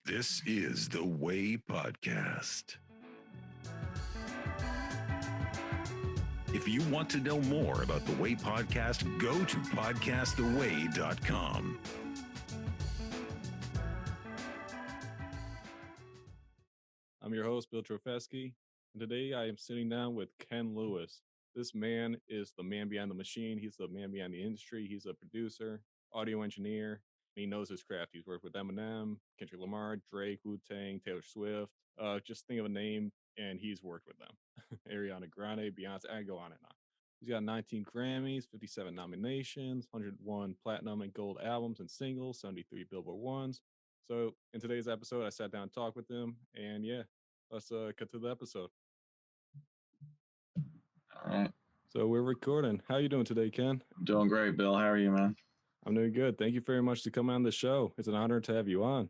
This is the Way Podcast. If you want to know more about the Way Podcast, go to podcasttheway.com. I'm your host, Bill Trofesky, and today I am sitting down with Ken Lewis. This man is the man behind the machine. He's the man behind the industry. He's a producer, audio engineer. He knows his craft. He's worked with Eminem, Kendrick Lamar, Drake, Wu-Tang, Taylor Swift. Just think of a name, and he's worked with them. Ariana Grande, Beyonce, I go on and on. He's got 19 Grammys, 57 nominations, 101 platinum and gold albums and singles, 73 Billboard ones. So in today's episode, I sat down and talked with him, and yeah, let's cut to the episode. All right. So we're recording. How you doing today, Ken? I'm doing great, Bill. How are you, man? I'm doing good. Thank you very much to come on the show. It's an honor to have you on.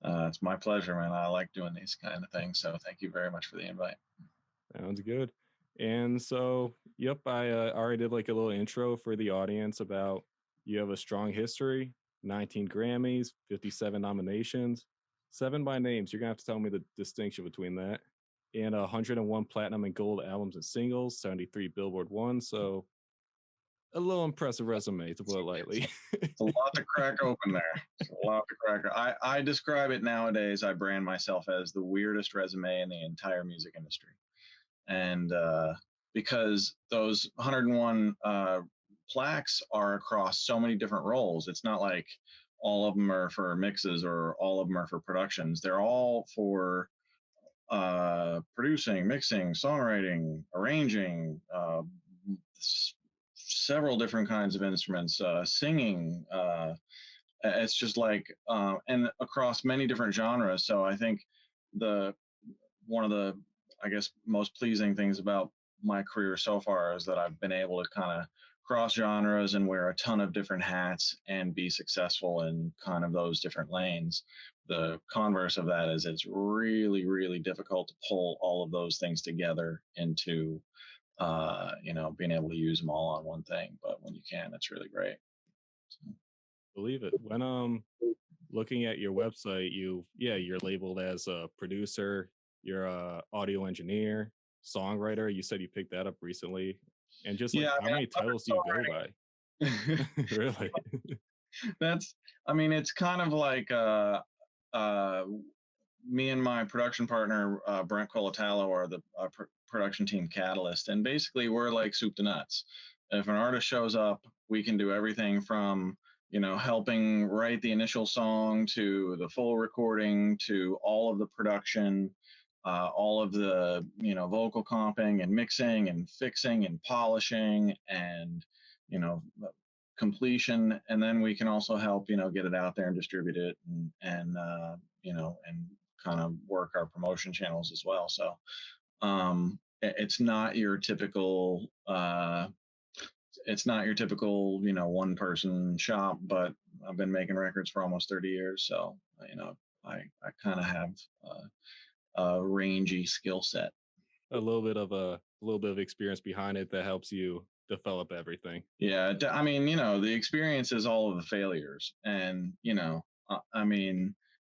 It's my pleasure, man. I like doing these kind of things, so thank you very much for the invite. Sounds good. And so, yep, I already did like a little intro for the audience about you have a strong history, 19 Grammys, 57 nominations, 7 by names. You're going to have to tell me the distinction between that. And 101 platinum and gold albums and singles, 73 Billboard ones. So a little impressive resume, to put it lightly. It's a lot to crack open there. It's a lot to crack. I describe it nowadays. I brand myself as the weirdest resume in the entire music industry. And because those 101 plaques are across so many different roles, it's not like all of them are for mixes or all of them are for productions. They're all for producing, mixing, songwriting, arranging, several different kinds of instruments, singing. It's just like, and across many different genres. So I think one of the, I guess, most pleasing things about my career so far is that I've been able to kind of cross genres and wear a ton of different hats and be successful in kind of those different lanes. The converse of that is it's really, really difficult to pull all of those things together into, being able to use them all on one thing. But when you can, it's really great. So. Believe it. When looking at your website, you're labeled as a producer, you're a audio engineer, songwriter. You said you picked that up recently. And just like, how many titles do you go by? Really? It's kind of like me and my production partner, Brent Colatalo, are the production team Catalyst. And basically, we're like soup to nuts. If an artist shows up, we can do everything from, helping write the initial song to the full recording to all of the production, all of the, vocal comping and mixing and fixing and polishing and, completion. And then we can also help, get it out there and distribute it and kind of work our promotion channels as well. So it's not your typical, one person shop, but I've been making records for almost 30 years. So, I kind of have a rangy skill set. A little bit of experience behind it that helps you develop everything. Yeah. The experience is all of the failures. And,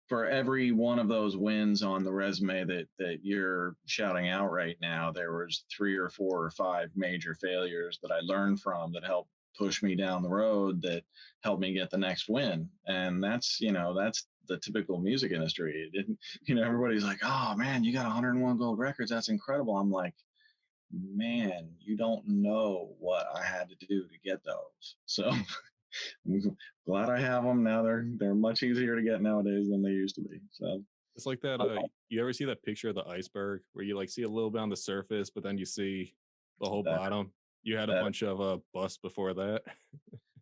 for every one of those wins on the resume that you're shouting out right now, there was 3 or 4 or 5 major failures that I learned from that helped push me down the road, that helped me get the next win. And that's the typical music industry. It didn't, everybody's like, oh man, you got 101 gold records. That's incredible. I'm like, man, you don't know what I had to do to get those. So I'm glad I have them now. They're much easier to get nowadays than they used to be. So it's like that. You ever see that picture of the iceberg where you like see a little bit on the surface, but then you see the whole bottom? You had a bunch of busts before that.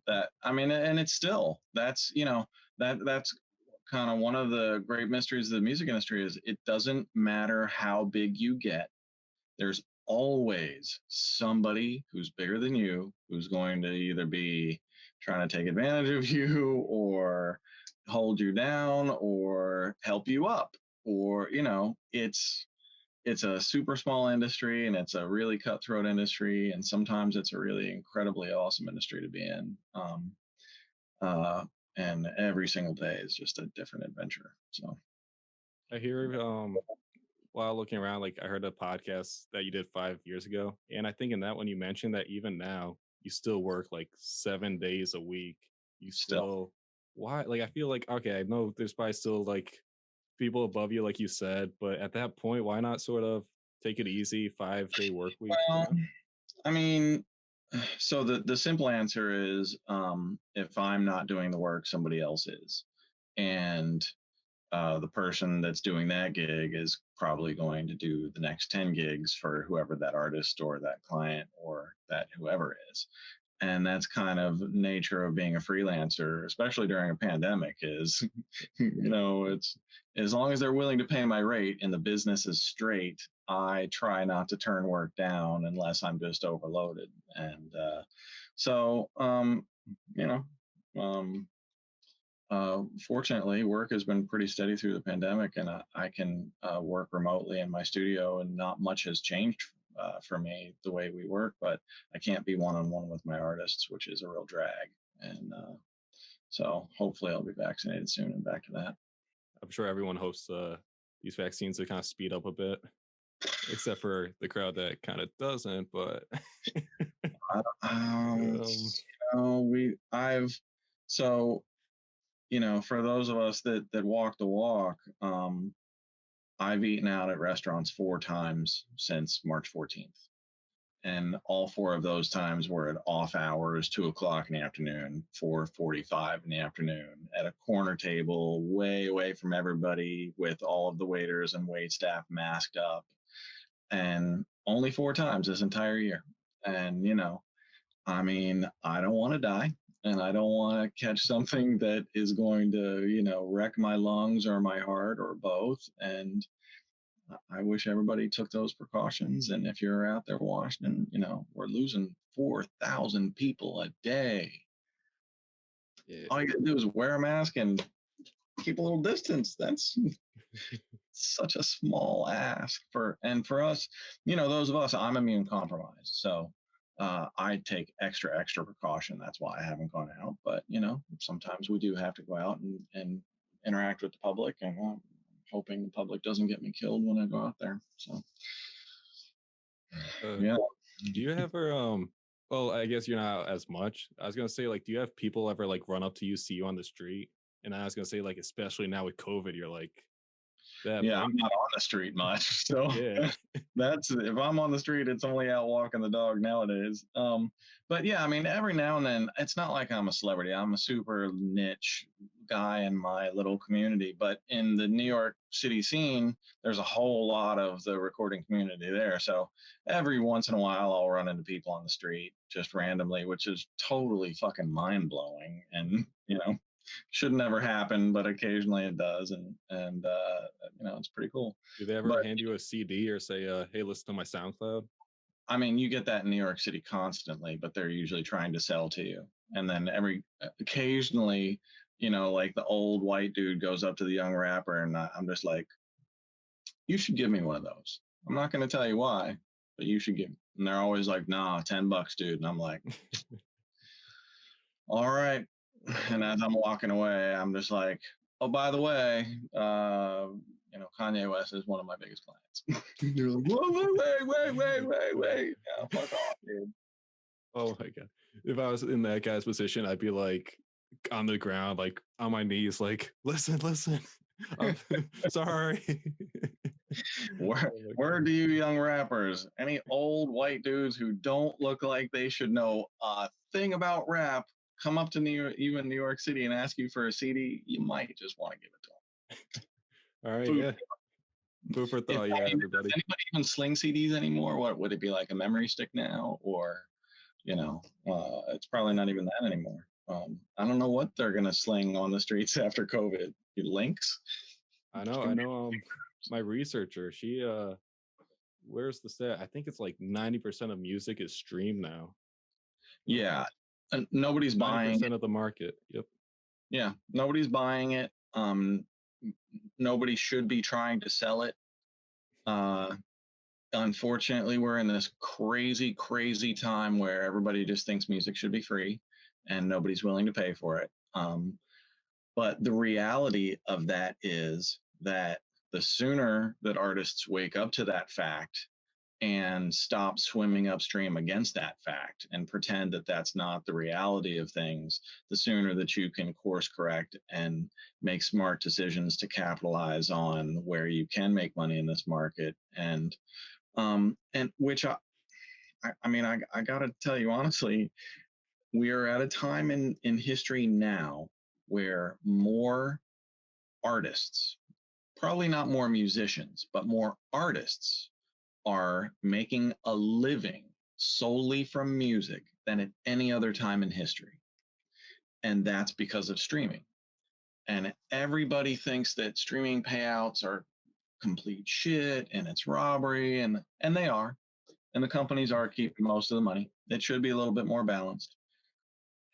And it's still, that's kind of one of the great mysteries of the music industry is it doesn't matter how big you get. There's always somebody who's bigger than you who's going to either be trying to take advantage of you or hold you down or help you up, or it's a super small industry and it's a really cutthroat industry, and sometimes it's a really incredibly awesome industry to be in. and every single day is just a different adventure. So I hear while looking around, like I heard a podcast that you did 5 years ago, and I think in that one you mentioned that even now you still work like 7 days a week. You still, still why? Like I feel like okay, I know there's probably still like people above you, like you said, but at that point, why not sort of take it easy, 5 day work week? You well, know? I mean, so the simple answer is, if I'm not doing the work, somebody else is, and the person that's doing that gig is probably going to do the next 10 gigs for whoever that artist or that client or that whoever is. And that's kind of nature of being a freelancer, especially during a pandemic, is it's as long as they're willing to pay my rate and the business is straight, I try not to turn work down unless I'm just overloaded. And so you know um, fortunately, work has been pretty steady through the pandemic, and I can work remotely in my studio, and not much has changed for me the way we work. But I can't be one-on-one with my artists, which is a real drag. And so hopefully, I'll be vaccinated soon and back to that. I'm sure everyone hopes these vaccines to kind of speed up a bit, except for the crowd that kind of doesn't. But Um, I've so for those of us that walk the walk, I've eaten out at restaurants 4 times since March 14th. And all 4 of those times were at off hours, 2 o'clock in the afternoon, 4:45 in the afternoon, at a corner table, way away from everybody, with all of the waiters and wait staff masked up. And only 4 times this entire year. And I mean, I don't want to die, and I don't want to catch something that is going to, wreck my lungs or my heart or both. And I wish everybody took those precautions. And if you're out there Washington, we're losing 4,000 people a day. yeah. All you gotta do is wear a mask and keep a little distance. That's such a small ask for us. Those of us, I'm immune compromised, so I take extra precaution. That's why I haven't gone out. But sometimes we do have to go out and interact with the public, and I'm hoping the public doesn't get me killed when I go out there. So yeah. Do you ever well, I guess you're not as much. I was gonna say, like, do you have people ever like run up to you, see you on the street? And I was gonna say, like, especially now with COVID, you're like that. Yeah, I'm not on the street much, so Yeah. that's if I'm on the street, it's only out walking the dog nowadays. But yeah, I mean, every now and then, it's not like I'm a celebrity. I'm a super niche guy in my little community, but in the New York City scene, there's a whole lot of the recording community there. So every once in a while, I'll run into people on the street just randomly, which is totally fucking mind blowing, and should never happen, but occasionally it does, and it's pretty cool. Do they ever But hand you a CD or say, "Hey, listen to my SoundCloud"? I mean, you get that in New York City constantly, but they're usually trying to sell to you. And then occasionally, like the old white dude goes up to the young rapper, and I'm just like, you should give me one of those. I'm not going to tell you why, but you should give. And they're always like, nah, $10, dude. And I'm like, all right. And as I'm walking away, I'm just like, oh, by the way, Kanye West is one of my biggest clients. You're like, whoa, wait. Yeah, fuck off, dude. Oh my god! If I was in that guy's position, I'd be like on the ground, like on my knees, like, listen. I'm sorry. Where do you young rappers, any old white dudes who don't look like they should know a thing about rap, come up to New York City and ask you for a CD, you might just want to give it to them. All right, Food. yeah. Food for thought, yeah, everybody. Does anybody even sling CDs anymore? What would it be, like a memory stick now, or it's probably not even that anymore. I don't know what they're gonna sling on the streets after COVID. Links. I know. My researcher, she where's the stat? I think it's like 90% of music is streamed now. Yeah, and nobody's buying 90% of the market. Yep. Yeah, nobody's buying it. Nobody should be trying to sell it. Unfortunately, we're in this crazy time where everybody just thinks music should be free, and nobody's willing to pay for it. But the reality of that is that the sooner that artists wake up to that fact and stop swimming upstream against that fact and pretend that that's not the reality of things, the sooner that you can course correct and make smart decisions to capitalize on where you can make money in this market. And which I mean, I got to tell you honestly, we are at a time in history now where more artists, probably not more musicians, but more artists are making a living solely from music than at any other time in history. And that's because of streaming. And everybody thinks that streaming payouts are complete shit and it's robbery, and they are. And the companies are keeping most of the money. It should be a little bit more balanced.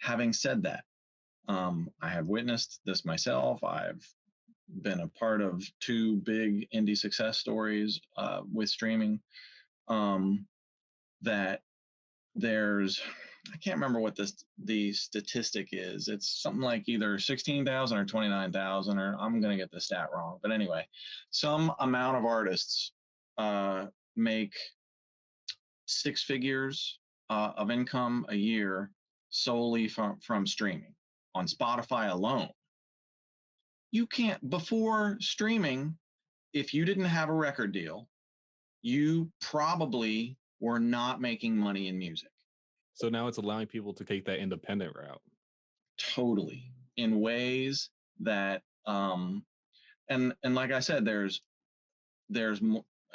Having said that, I have witnessed this myself. I've been a part of two big indie success stories with streaming. That there's, I can't remember what the statistic is. It's something like either 16,000 or 29,000, or I'm going to get the stat wrong. But anyway, some amount of artists make six figures of income a year solely from streaming on Spotify alone. You can't, before streaming, if you didn't have a record deal, you probably were not making money in music. So now it's allowing people to take that independent route. Totally. In ways that, and like I said, there's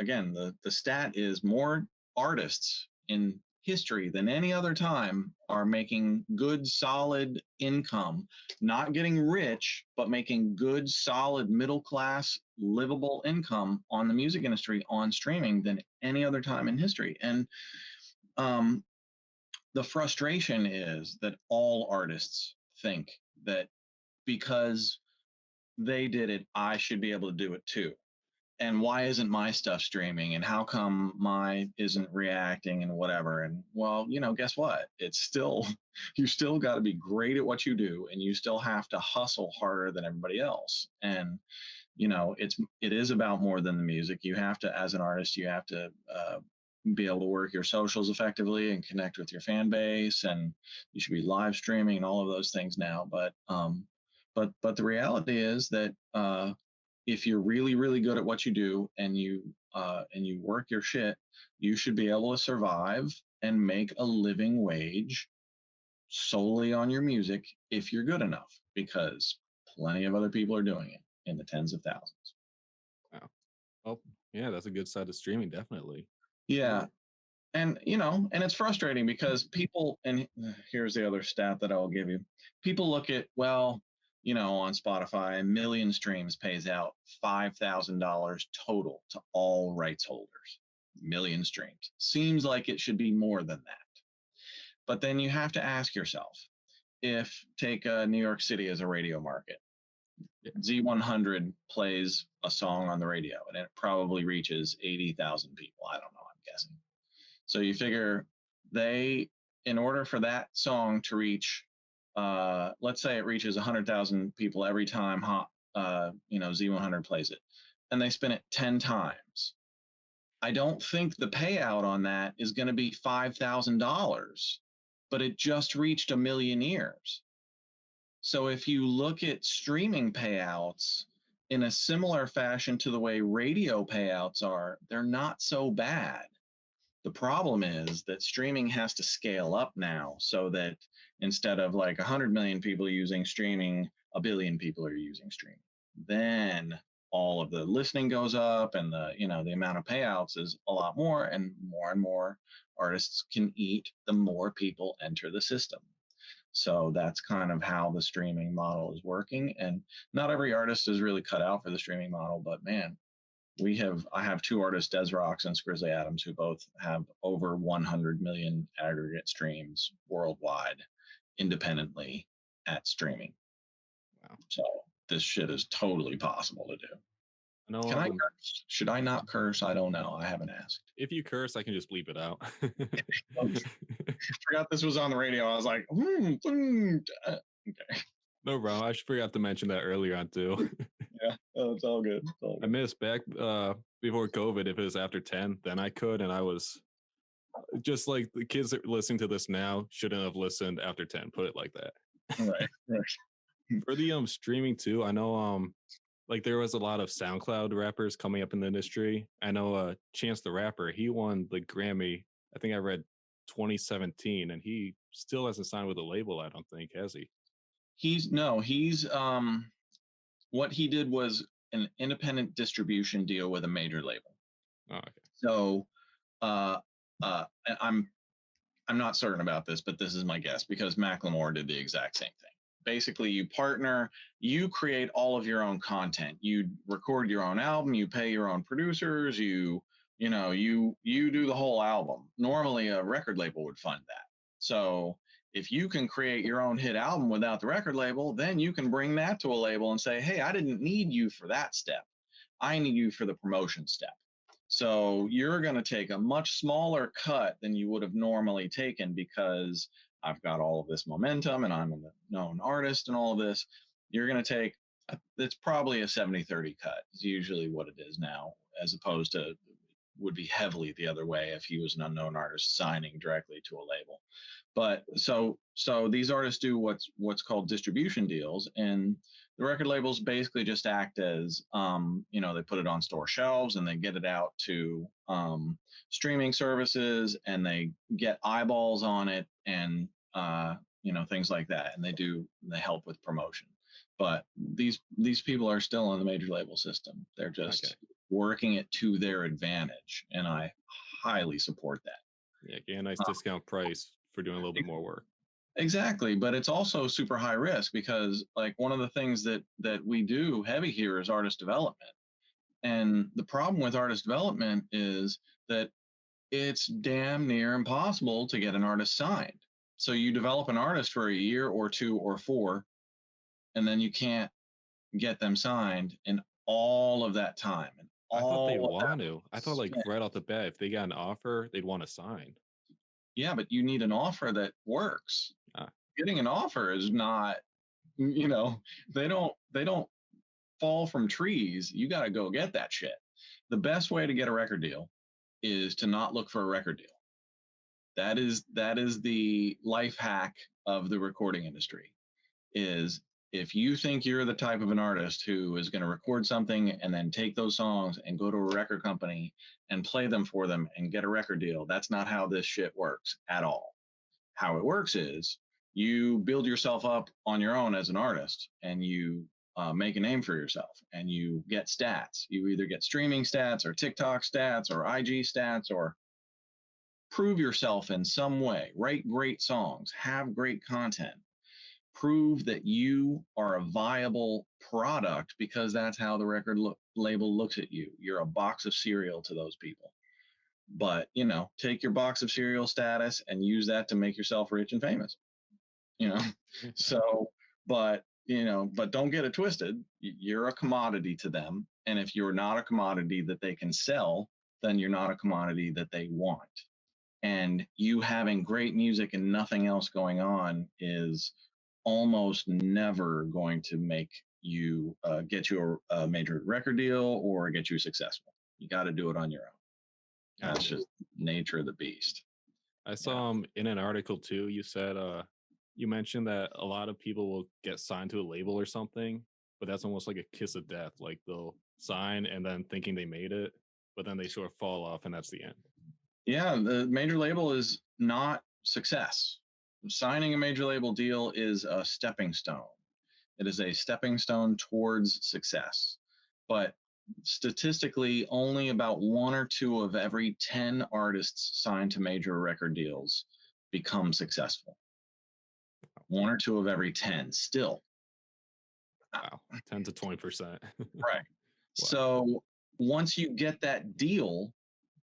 again, the stat is more artists in history than any other time are making good, solid income, not getting rich, but making good, solid, middle class, livable income on the music industry on streaming than any other time in history. And the frustration is that all artists think that because they did it, I should be able to do it too. And why isn't my stuff streaming, and how come my isn't reacting and whatever? And well, guess what? It's still, you still got to be great at what you do, and you still have to hustle harder than everybody else. And it is about more than the music. You have to, as an artist, you have to be able to work your socials effectively and connect with your fan base, and you should be live streaming and all of those things now. But the reality is that if you're really, really good at what you do, and you work your shit, you should be able to survive and make a living wage solely on your music if you're good enough, because plenty of other people are doing it in the tens of thousands. Wow. Oh, yeah, that's a good side of streaming, definitely. Yeah. And, and it's frustrating because people, and here's the other stat that I'll give you. People look at, well, on Spotify, 1 million streams pays out $5,000 total to all rights holders. 1 million streams. Seems like it should be more than that. But then you have to ask yourself, take New York City as a radio market. Z100 plays a song on the radio, and it probably reaches 80,000 people. I don't know, I'm guessing. So you figure in order for that song to reach, let's say it reaches 100,000 people every time Z100 plays it, and they spin it 10 times. I don't think the payout on that is going to be $5,000, but it just reached 1 million ears. So if you look at streaming payouts in a similar fashion to the way radio payouts are, they're not so bad. The problem is that streaming has to scale up now, so that instead of like 100 million people using streaming, 1 billion people are using streaming. Then all of the listening goes up, and the amount of payouts is a lot more and more artists can eat the more people enter the system. So that's kind of how the streaming model is working. And not every artist is really cut out for the streaming model, but man, I have two artists, Des Rocks and Grizzly Adams, who both have over 100 million aggregate streams worldwide independently at streaming. Wow. So this shit is totally possible to do. Can I curse? Should I not curse? I don't know. I haven't asked. If you curse, I can just bleep it out. I forgot this was on the radio. I was like, okay. No problem. I forgot to mention that earlier on too. Yeah, oh, it's all good. It's all I good. missed back before COVID. If it was after 10, then I could, and I was just like the kids that are listening to this now shouldn't have listened after 10. Put it like that. Right, right. For the streaming too, I know like there was a lot of SoundCloud rappers coming up in the industry. I know Chance the Rapper, he won the Grammy. I think I read 2017, and he still hasn't signed with a label. I don't think, has he? He's what he did was an independent distribution deal with a major label. Oh, okay. So uh, I'm not certain about this, but this is my guess because Macklemore did the exact same thing. Basically, you partner, you create all of your own content. You record your own album, you pay your own producers, you do the whole album. Normally, a record label would fund that. So if you can create your own hit album without the record label, then you can bring that to a label and say, hey, I didn't need you for that step. I need you for the promotion step. So you're going to take a much smaller cut than you would have normally taken because I've got all of this momentum and I'm a known artist and all of this. You're going to take, it's probably a 70-30 cut is usually what it is now, as opposed to would be heavily the other way if he was an unknown artist signing directly to a label. But so these artists do what's called distribution deals, and the record labels basically just act as they put it on store shelves and they get it out to streaming services and they get eyeballs on it and things like that, and they help with promotion. But these people are still in the major label system. They're just working it to their advantage, and I highly support that. Yeah, get a nice discount price for doing a little bit more work. Exactly, but it's also super high risk because like one of the things that we do heavy here is artist development. And the problem with artist development is that it's damn near impossible to get an artist signed. So you develop an artist for a year or 2 or 4, and then you can't get them signed in all of that time. And I thought they want to. I thought like right off the bat, if they got an offer, they'd want to sign. Yeah, but you need an offer that works. Getting an offer is not, they don't fall from trees. You got to go get that shit. The best way to get a record deal is to not look for a record deal. That is the life hack of the recording industry. Is if you think you're the type of an artist who is going to record something and then take those songs and go to a record company and play them for them and get a record deal, that's not how this shit works at all. How it works is you build yourself up on your own as an artist and you make a name for yourself and you get stats. You either get streaming stats or TikTok stats or IG stats, or prove yourself in some way. Write great songs, have great content, prove that you are a viable product, because that's how the record label looks at you. You're a box of cereal to those people. But take your box of cereal status and use that to make yourself rich and famous. So but don't get it twisted. You're a commodity to them, and if you're not a commodity that they can sell, then you're not a commodity that they want. And you having great music and nothing else going on is almost never going to make you get you a major record deal or get you successful. You got to do it on your own. That's just nature of the beast. I saw in an article too, you said you mentioned that a lot of people will get signed to a label or something, but that's almost like a kiss of death. Like they'll sign and then thinking they made it, but then they sort of fall off and that's the end. Yeah, the major label is not success. Signing a major label deal is a stepping stone. It is a stepping stone towards success. But statistically, only about 1 or 2 of every 10 artists signed to major record deals become successful. 1 or 2 of every 10 still. Wow, 10 to 20%. Right. Wow. So once you get that deal,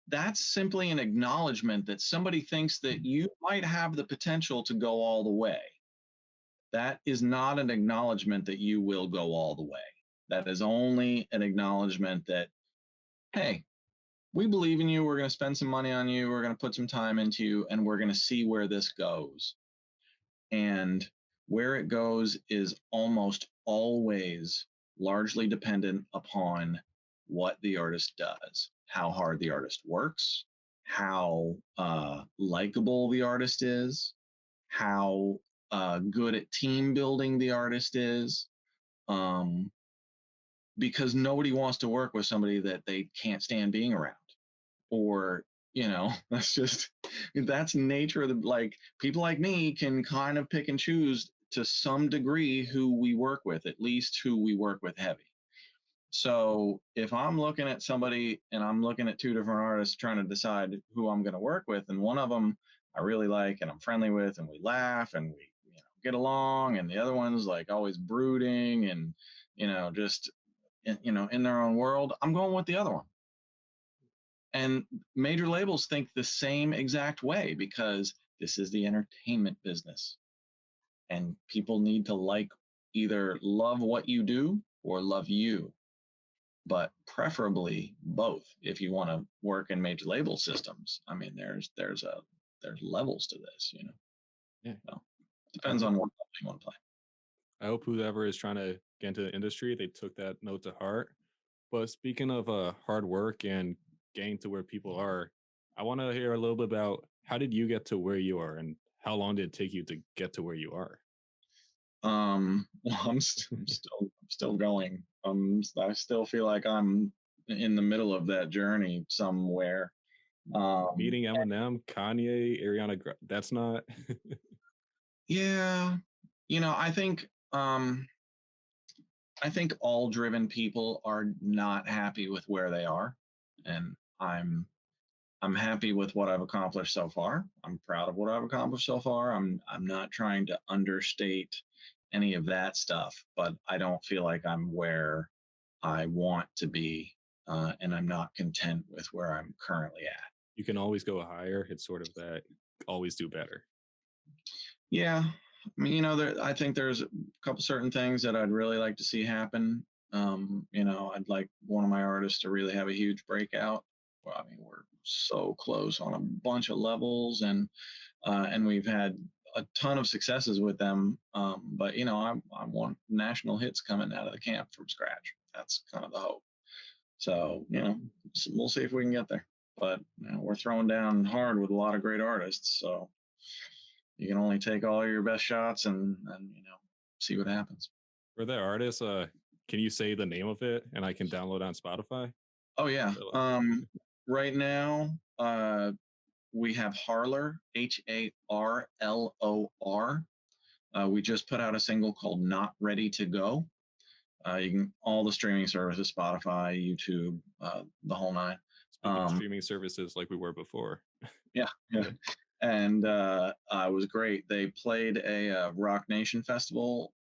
that's simply an acknowledgement that somebody thinks that you might have the potential to go all the way. That is not an acknowledgement that you will go all the way. That is only an acknowledgement that, hey, we believe in you. We're going to spend some money on you. We're going to put some time into you, and we're going to see where this goes. And where it goes is almost always largely dependent upon what the artist does, how hard the artist works, how likable the artist is, how good at team building the artist is. Um, because nobody wants to work with somebody that they can't stand being around, or that's nature of the, like, people like me can kind of pick and choose to some degree who we work with, at least who we work with heavy. So if I'm looking at somebody and I'm looking at two different artists trying to decide who I'm going to work with, and one of them I really like and I'm friendly with and we laugh and we get along, and the other one's like always brooding and just in their own world, I'm going with the other one. And major labels think the same exact way, because this is the entertainment business. And people need to either love what you do or love you, but preferably both if you want to work in major label systems. I mean, there's levels to this, Yeah. So depends on what you want to play. I hope whoever is trying to get into the industry, they took that note to heart. But speaking of hard work and getting to where people are, I want to hear a little bit about how did you get to where you are, and how long did it take you to get to where you are? Well, I'm still going. I still feel like I'm in the middle of that journey somewhere. Meeting Eminem, Kanye, Ariana Grande, that's not. Yeah, I think all driven people are not happy with where they are, and I'm happy with what I've accomplished so far. I'm proud of what I've accomplished so far. I'm not trying to understate any of that stuff, but I don't feel like I'm where I want to be, and I'm not content with where I'm currently at. You can always go higher. It's sort of that always do better. Yeah, I mean, I think there's a couple certain things that I'd really like to see happen. I'd like one of my artists to really have a huge breakout. Well, I mean, we're so close on a bunch of levels, and we've had a ton of successes with them. But I want national hits coming out of the camp from scratch. That's kind of the hope. So we'll see if we can get there. But we're throwing down hard with a lot of great artists. So you can only take all your best shots and see what happens. For the artist, can you say the name of it and I can download it on Spotify? Oh yeah. Right now, we have Harlor, Harlor. We just put out a single called "Not Ready to Go." You can all the streaming services, Spotify, YouTube, the whole nine. Speaking of streaming services, like we were before. Yeah. And it was great. They played a Rock Nation festival.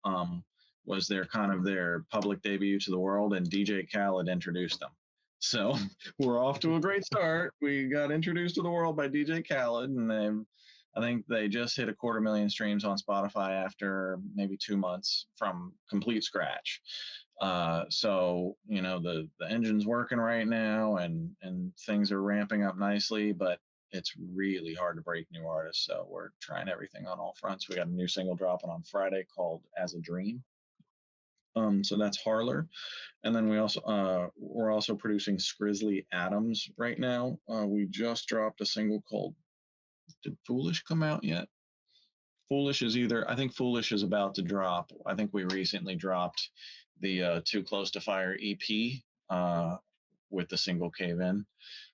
Was their kind of their public debut to the world, and DJ Khaled introduced them. So we're off to a great start. We got introduced to the world by DJ Khaled, and I think they just hit 250,000 streams on Spotify after maybe 2 months from complete scratch. So the engine's working right now, and things are ramping up nicely, but it's really hard to break new artists. So we're trying everything on all fronts. We got a new single dropping on Friday called "As a Dream." So that's Harlor. And then we're also producing Skrizzly Adams right now. We just dropped a single called, did Foolish come out yet? I think Foolish is about to drop. I think we recently dropped the Too Close to Fire EP with the single Cave In.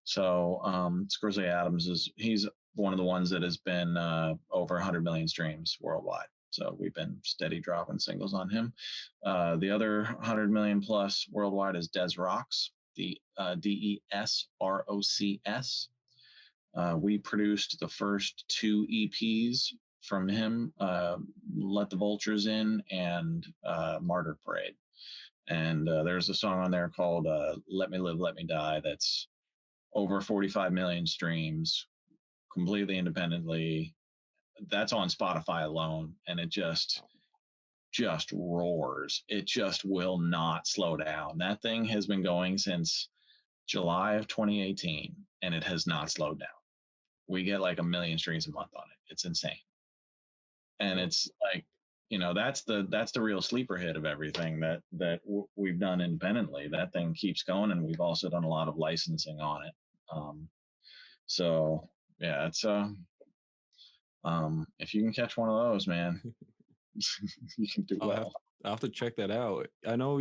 So Skrizzly Adams he's one of the ones that has been over 100 million streams worldwide. So we've been steady dropping singles on him. The other 100 million plus worldwide is Des Rocks, the DESROCS. We produced the first 2 EPs from him, Let the Vultures In and Martyr Parade. And there's a song on there called Let Me Live, Let Me Die that's over 45 million streams completely independently. That's on Spotify alone, and it just roars. It just will not slow down. That thing has been going since July of 2018, and it has not slowed down. We get like 1 million streams a month on it. It's insane. And it's like that's the real sleeper hit of everything that we've done independently. That thing keeps going, and we've also done a lot of licensing on it. So yeah, it's if you can catch one of those, man, you can do well. I'll have to check that out. I know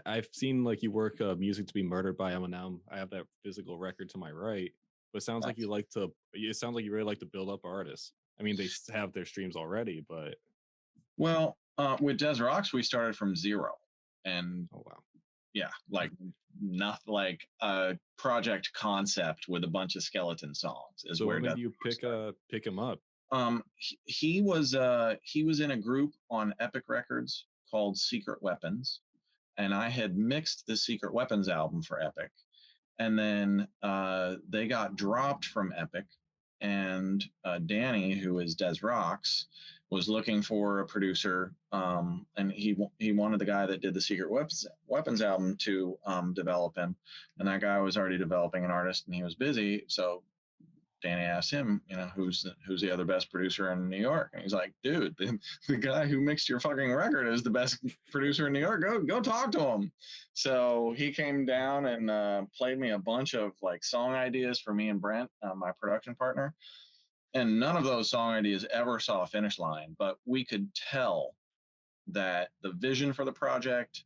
I've seen you work Music to Be Murdered by Eminem. I have that physical record to my right, but it sounds like it sounds like you really like to build up artists. I mean, they have their streams already, but well, with Des Rocks, we started from zero, and oh wow, yeah, not like a project concept with a bunch of skeleton songs is so where when did you pick him up? He was in a group on Epic Records called Secret Weapons, and I had mixed the Secret Weapons album for Epic, and then they got dropped from Epic, and Danny, who is Des Rocks, was looking for a producer, and he wanted the guy that did the Secret Weapons album to develop him, and that guy was already developing an artist, and he was busy, so Danny asked him, who's the other best producer in New York, and he's like, dude, the guy who mixed your fucking record is the best producer in New York. Go talk to him. So he came down and played me a bunch of song ideas for me and Brent, my production partner. And none of those song ideas ever saw a finish line, but we could tell that the vision for the project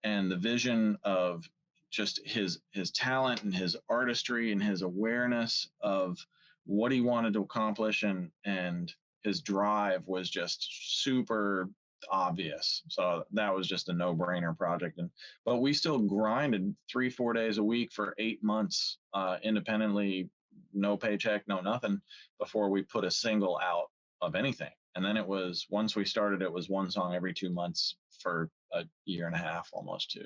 and the vision of just his talent and his artistry and his awareness of what he wanted to accomplish and his drive was just super obvious. So that was just a no-brainer project. But we still grinded 3-4 days a week for 8 months independently, no paycheck, no nothing, before we put a single out of anything. And then once we started, it was one song every 2 months for a year and a half, almost 2.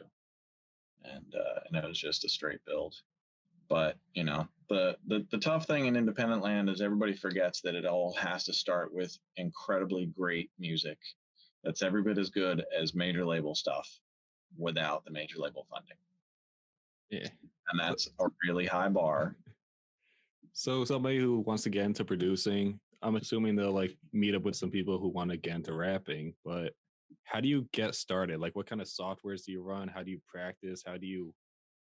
And it was just a straight build. But the tough thing in independent land is everybody forgets that it all has to start with incredibly great music that's every bit as good as major label stuff without the major label funding. Yeah, and that's a really high bar. So somebody who wants to get into producing, I'm assuming they'll meet up with some people who want to get into rapping, but how do you get started? What kind of softwares do you run? How do you practice? How do you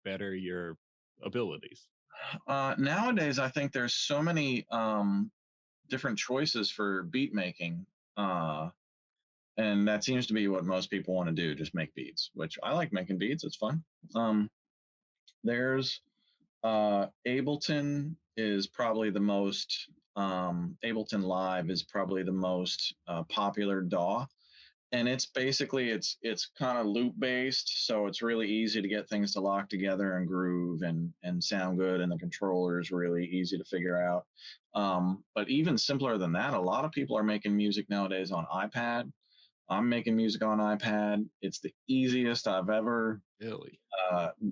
better your abilities? Nowadays, I think there's so many different choices for beat making. And that seems to be what most people want to do, just make beats, which I like making beats. It's fun. There's Ableton is probably the most, Ableton Live is probably the most popular DAW. And it's basically, it's kind of loop based. So it's really easy to get things to lock together and groove and sound good. And the controller is really easy to figure out. But even simpler than that, a lot of people are making music nowadays on iPad. I'm making music on iPad. It's the easiest I've ever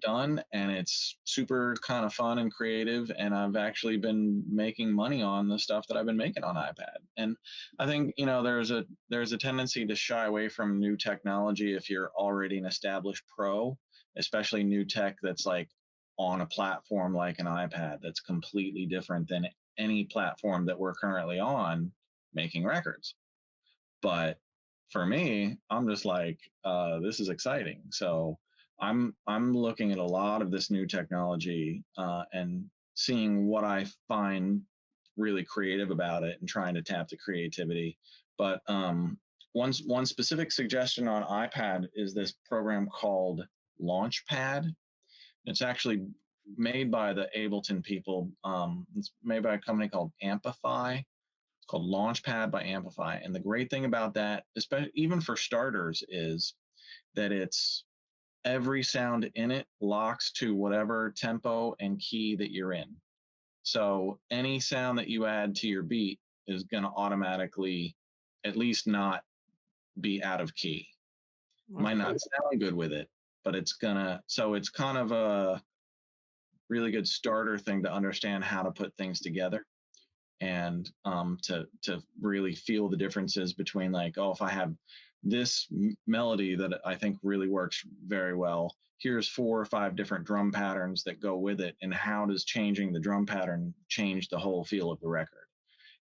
done, and it's super kind of fun and creative. And I've actually been making money on the stuff that I've been making on iPad. And I think there's a tendency to shy away from new technology if you're already an established pro, especially new tech that's on a platform like an iPad that's completely different than any platform that we're currently on making records. But for me, I'm just this is exciting. So I'm looking at a lot of this new technology and seeing what I find really creative about it and trying to tap the creativity. But one specific suggestion on iPad is this program called Launchpad. It's actually made by the Ableton people. It's made by a company called Amplify. Called Launchpad by Amplify. And the great thing about that, especially even for starters, is that it's every sound in it locks to whatever tempo and key that you're in. So any sound that you add to your beat is going to automatically at least not be out of key. Okay. Might not sound good with it, but it's so it's kind of a really good starter thing to understand how to put things together. And to really feel the differences between if I have this melody that I think really works very well, here's 4 or 5 different drum patterns that go with it, and how does changing the drum pattern change the whole feel of the record?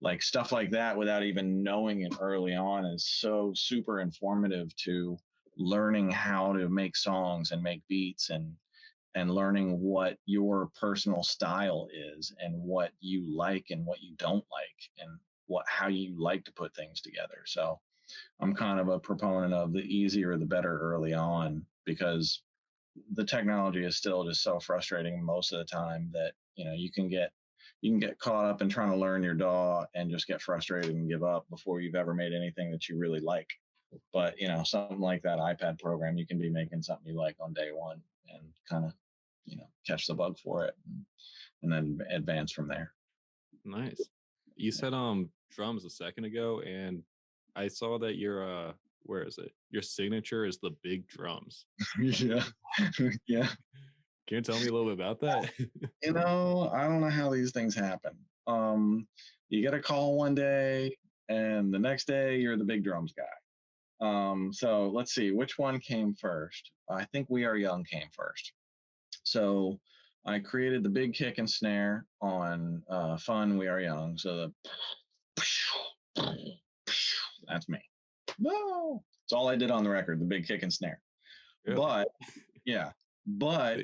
like stuff like that without even knowing it early on is so super informative to learning how to make songs and make beats and learning what your personal style is and what you like and what you don't like and what how you like to put things together. So I'm kind of a proponent of the easier the better early on, because the technology is still just so frustrating most of the time that you can get caught up in trying to learn your DAW and just get frustrated and give up before you've ever made anything that you really like. But something like that iPad program, you can be making something you like on day one and kind of catch the bug for it, and then advance from there. Nice. You said drums a second ago, and I saw that your where is it? Your signature is the big drums. Yeah. Yeah. Can you tell me a little bit about that? I don't know how these things happen. You get a call one day, and the next day you're the big drums guy. So let's see, which one came first? I think We Are Young came first. So I created the big kick and snare on Fun We Are Young. So that's me. No, it's all I did on the record, the big kick and snare. Really? But yeah, but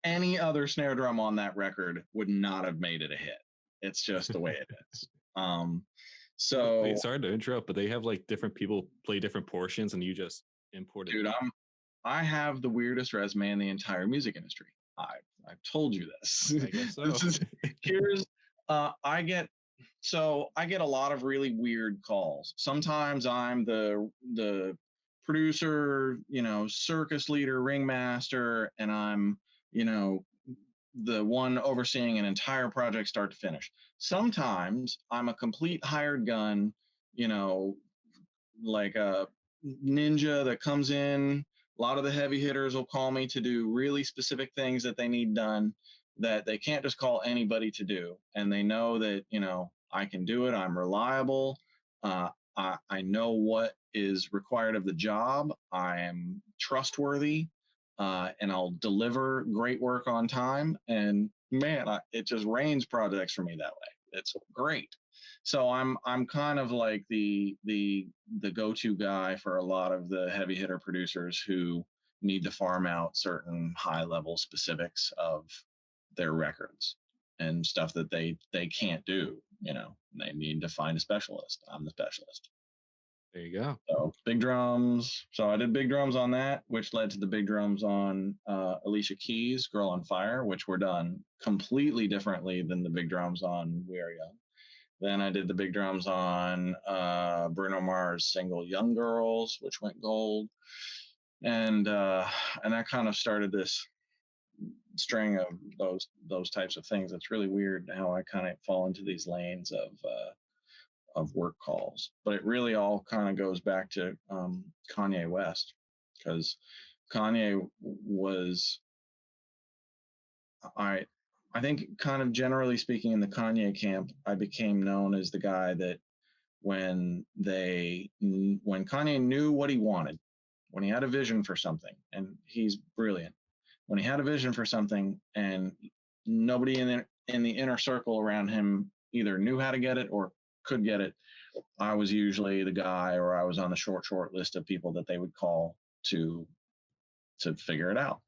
any other snare drum on that record would not have made it a hit. It's just the way it is. So wait, sorry to interrupt, but they have like different people play different portions, and you just import it. Dude, I have the weirdest resume in the entire music industry. I've told you this. I guess so. I get a lot of really weird calls. Sometimes I'm the producer, circus leader, ringmaster, and I'm, the one overseeing an entire project start to finish. Sometimes I'm a complete hired gun, like a ninja that comes in. A lot of the heavy hitters will call me to do really specific things that they need done that they can't just call anybody to do. And they know that, I can do it. I'm reliable. I know what is required of the job. I am trustworthy, and I'll deliver great work on time. And man, it just rains projects for me that way. It's great. So I'm kind of like the go-to guy for a lot of the heavy hitter producers who need to farm out certain high level specifics of their records and stuff that they can't do. They need to find a specialist. I'm the specialist. There you go. So big drums. So I did big drums on that, which led to the big drums on Alicia Keys' Girl on Fire, which were done completely differently than the big drums on We Are Young. Then I did the big drums on Bruno Mars' single Young Girls, which went gold. And that kind of started this string of those types of things. It's really weird how I kind of fall into these lanes of work calls. But it really all kind of goes back to Kanye West, because Kanye was, I think, kind of generally speaking, in the Kanye camp, I became known as the guy that when Kanye knew what he wanted, when he had a vision for something, and he's brilliant, when he had a vision for something and nobody in the inner circle around him either knew how to get it or could get it, I was usually the guy, or I was on the short list of people that they would call to figure it out.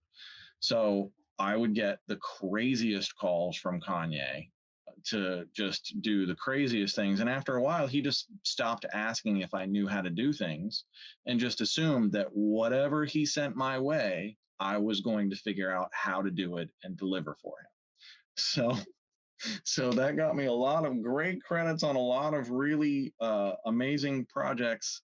So I would get the craziest calls from Kanye to just do the craziest things. And after a while, he just stopped asking if I knew how to do things and just assumed that whatever he sent my way, I was going to figure out how to do it and deliver for him. So that got me a lot of great credits on a lot of really amazing projects.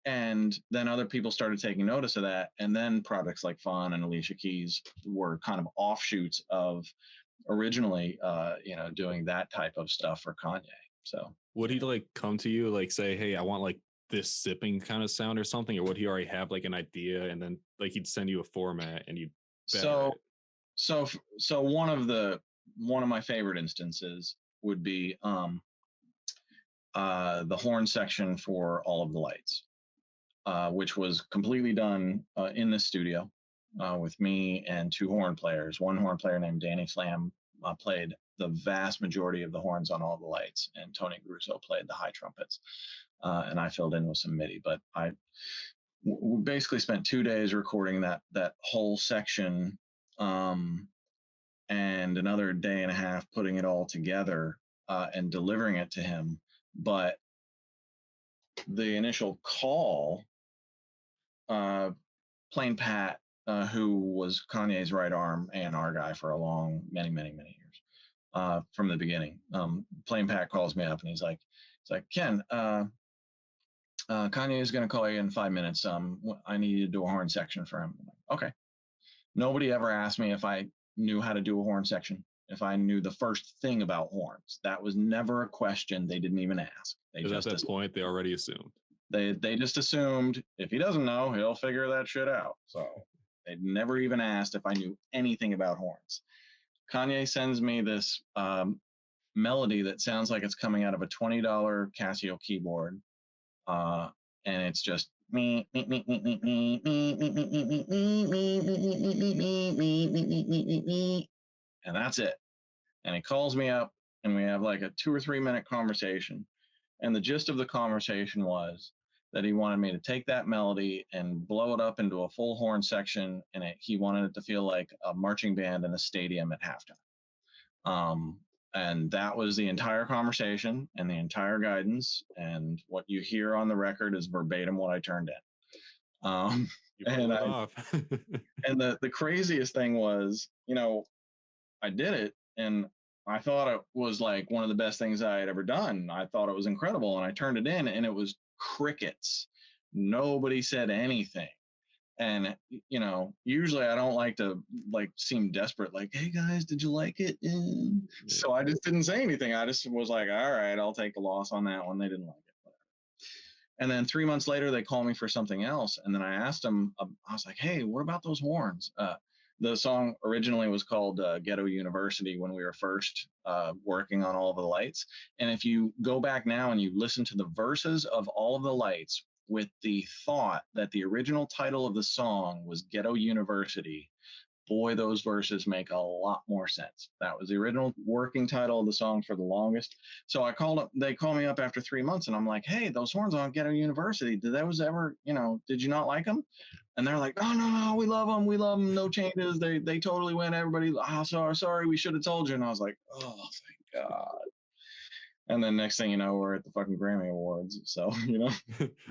And then other people started taking notice of that. And then projects like Fun and Alicia Keys were kind of offshoots of originally, doing that type of stuff for Kanye. So would he like come to you, like say, hey, I want like this sipping kind of sound or something? Or would he already have like an idea and then like he'd send you a format and you'd so one of my favorite instances would be the horn section for All of the Lights, which was completely done in the studio with me and two horn players. One horn player named Danny Slam played the vast majority of the horns on All the Lights, and Tony Grusso played the high trumpets, and I filled in with some MIDI. But we basically spent 2 days recording that whole section, and another day and a half putting it all together and delivering it to him. But the initial call, Plain Pat, who was Kanye's right arm A&R guy for many years, from the beginning. Plain Pat calls me up and he's like, Ken, Kanye is going to call you in 5 minutes. I need you to do a horn section for him. I'm like, okay. Nobody ever asked me if I knew how to do a horn section, if I knew the first thing about horns. That was never a question. They didn't even ask. They Because at that point, they already assumed. They just assumed if he doesn't know, he'll figure that shit out. So they never even asked if I knew anything about horns. Kanye sends me this melody that sounds like it's coming out of a $20 Casio keyboard, and it's just me, and that's it. And he calls me up, and we have like a 2 or 3 minute conversation. And the gist of the conversation was that he wanted me to take that melody and blow it up into a full horn section, and he wanted it to feel like a marching band in a stadium at halftime. And that was the entire conversation and the entire guidance. And what you hear on the record is verbatim what I turned in. You pulled it off. And the craziest thing was, I did it, and I thought it was like one of the best things I had ever done. I thought it was incredible, and I turned it in, and it was crickets. Nobody said anything. And usually I don't like to seem desperate, like, hey guys, did you like it? So I just didn't say anything. I just was like, all right, I'll take the loss on that one. They didn't like it, whatever. And then 3 months later, they call me for something else, and then I asked them. I was like, hey, what about those horns? The song originally was called Ghetto University when we were first working on All of the Lights. And if you go back now and you listen to the verses of All of the Lights with the thought that the original title of the song was Ghetto University, boy, those verses make a lot more sense. That was the original working title of the song for the longest. So they called me up after 3 months, and I'm like, hey, those horns on Ghetto University, did those ever, did you not like them? And they're like, oh, no, we love them, no changes, they totally win, everybody, sorry, we should have told you. And I was like, oh, thank God. And then next thing you know, we're at the fucking Grammy Awards. So,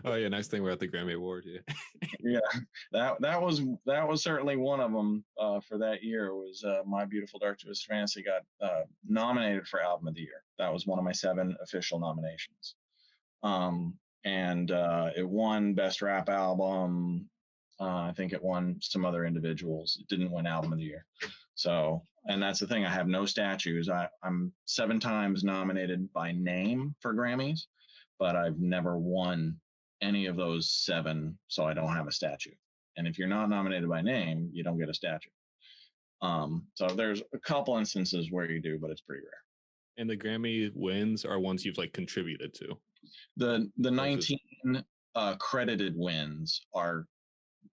Oh yeah, next thing we're at the Grammy Award, yeah. Yeah, that was certainly one of them for that year. Was My Beautiful Dark Twisted Fantasy got nominated for Album of the Year. That was one of my 7 official nominations. And it won Best Rap Album. I think it won some other individuals. It didn't win Album of the Year. So, and that's the thing. I have no statues. I'm 7 times nominated by name for Grammys, but I've never won any of those 7, so I don't have a statue. And if you're not nominated by name, you don't get a statue. So there's a couple instances where you do, but it's pretty rare. And the Grammy wins are ones you've contributed to. The 19 credited wins are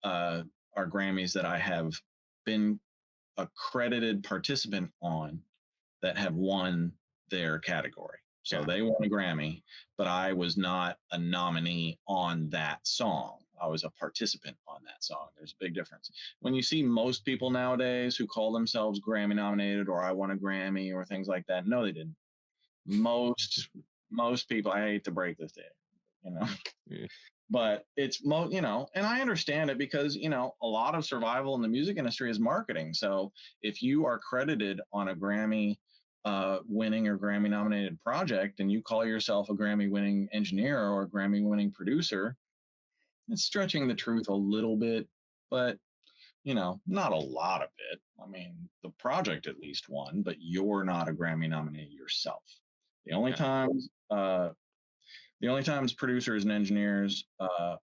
Grammys that I have been a credited participant on that have won their category. So They won a Grammy, but I was not a nominee on that song. I was a participant on that song. There's a big difference. When you see most people nowadays who call themselves Grammy nominated or I won a Grammy or things like that, no, they didn't. Most people, I hate to break this to you, Yeah. But it's and I understand it because a lot of survival in the music industry is marketing. So if you are credited on a Grammy winning or Grammy nominated project and you call yourself a Grammy winning engineer or a Grammy winning producer, it's stretching the truth a little bit, but not a lot of it. I mean, the project at least won, but you're not a Grammy nominee yourself. The only times producers and engineers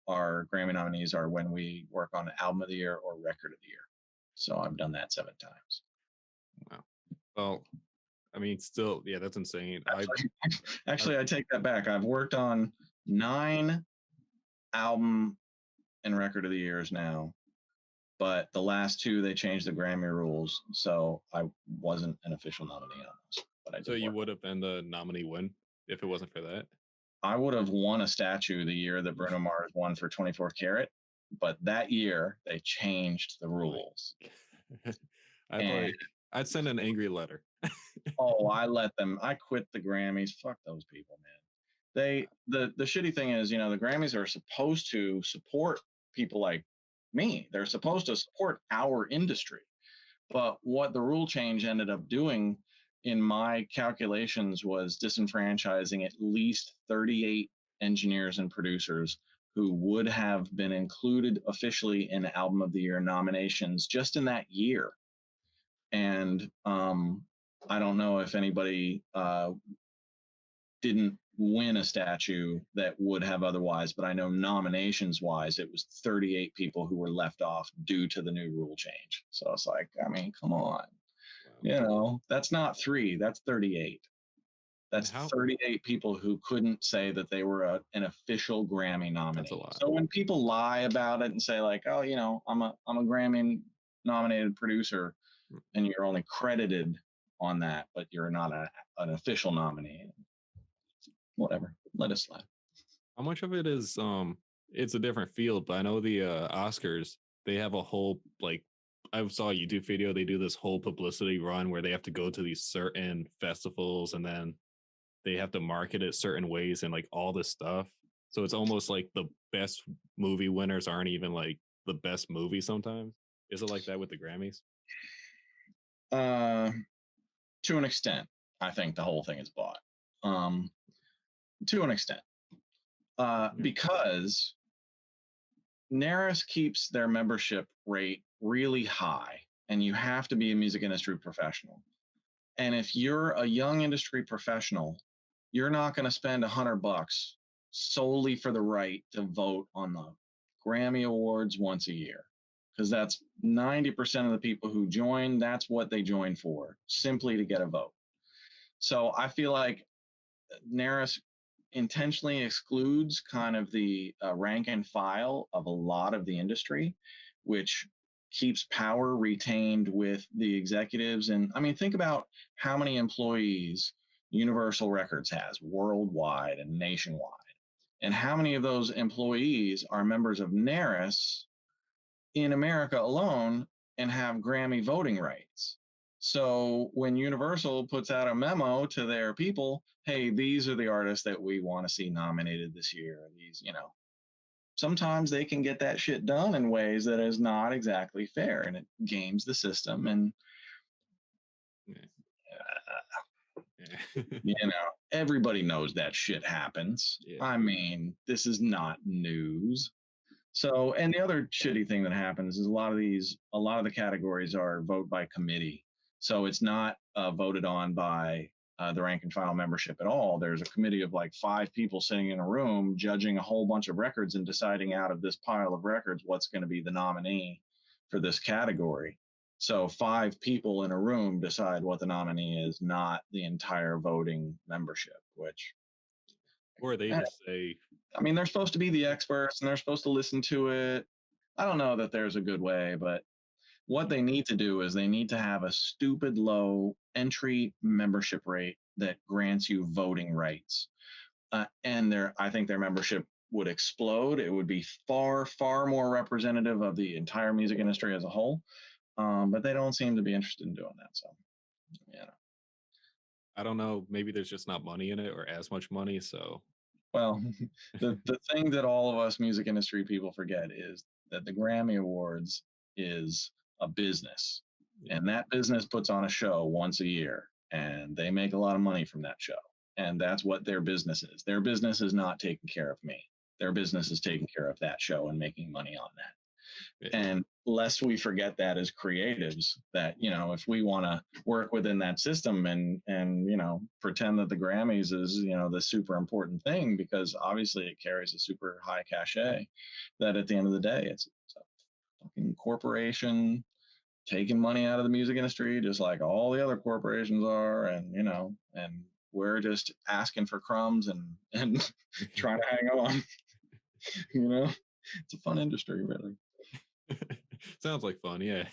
are Grammy nominees are when we work on Album of the Year or Record of the Year. So I've done that 7 times. Wow. Well, I mean, still, yeah, that's insane. Actually, I take that back. I've worked on 9 Album and Record of the Years now, But the last two, they changed the Grammy rules, so I wasn't an official nominee on those. But I did So you work. would have been the nominee win if it wasn't for that? I would have won a statue the year that Bruno Mars won for 24 Karat, but that year they changed the rules. I'd send an angry letter. I quit the Grammys. Fuck those people, man. The shitty thing is, the Grammys are supposed to support people like me. They're supposed to support our industry. But what the rule change ended up doing in my calculations was disenfranchising at least 38 engineers and producers who would have been included officially in Album of the Year nominations just in that year. And I don't know if anybody didn't win a statue that would have otherwise, but I know nominations wise, it was 38 people who were left off due to the new rule change. So it's like, I mean, come on. Wow. That's not 3, that's 38. That's 38 people who couldn't say that they were an official Grammy nominee. That's a lot. So when people lie about it and say like, oh, I'm a Grammy nominated producer, and you're only credited on that, but you're not an official nominee. Whatever, let it slide. How much of it is it's a different field, but I know the Oscars, they have a whole, like, I saw a YouTube video, they do this whole publicity run where they have to go to these certain festivals and then they have to market it certain ways and like all this stuff. So it's almost like the best movie winners aren't even like the best movie sometimes. Is it like that with the Grammys? To an extent, I think the whole thing is bought. To an extent, because NARAS keeps their membership rate really high, and you have to be a music industry professional. And if you're a young industry professional, you're not going to spend $100 solely for the right to vote on the Grammy Awards once a year, because that's 90% of the people who join. That's what they join for, simply to get a vote. So I feel like NARAS intentionally excludes kind of the rank and file of a lot of the industry, which keeps power retained with the executives. And I mean, think about how many employees Universal Records has worldwide and nationwide, and how many of those employees are members of NARAS in America alone and have Grammy voting rights. So when Universal puts out a memo to their people, hey, these are the artists that we want to see nominated this year. These, sometimes they can get that shit done in ways that is not exactly fair, and it games the system. And everybody knows that shit happens. Yeah. I mean, this is not news. So, and the other shitty thing that happens is a lot of the categories are vote by committee. So it's not voted on by the rank and file membership at all. There's a committee of like 5 people sitting in a room judging a whole bunch of records and deciding out of this pile of records what's going to be the nominee for this category. So 5 people in a room decide what the nominee is, not the entire voting membership, which... Or they just say... I mean, they're supposed to be the experts and they're supposed to listen to it. I don't know that there's a good way, but what they need to do is they need to have a stupid low entry membership rate that grants you voting rights. And I think their membership would explode. It would be far, far more representative of the entire music industry as a whole. But they don't seem to be interested in doing that. So, I don't know. Maybe there's just not money in it or as much money. So, well, the thing that all of us music industry people forget is that the Grammy Awards is a business, and that business puts on a show once a year, and they make a lot of money from that show, and that's what their business is. Their business is not taking care of me. Their business is taking care of that show and making money on that. And lest we forget that as creatives, that, if we want to work within that system and pretend that the Grammys is, the super important thing, because obviously it carries a super high cachet, that at the end of the day, it's a fucking corporation taking money out of the music industry, just like all the other corporations are. And, and we're just asking for crumbs and trying to hang on, it's a fun industry, really. Sounds like fun. Yeah.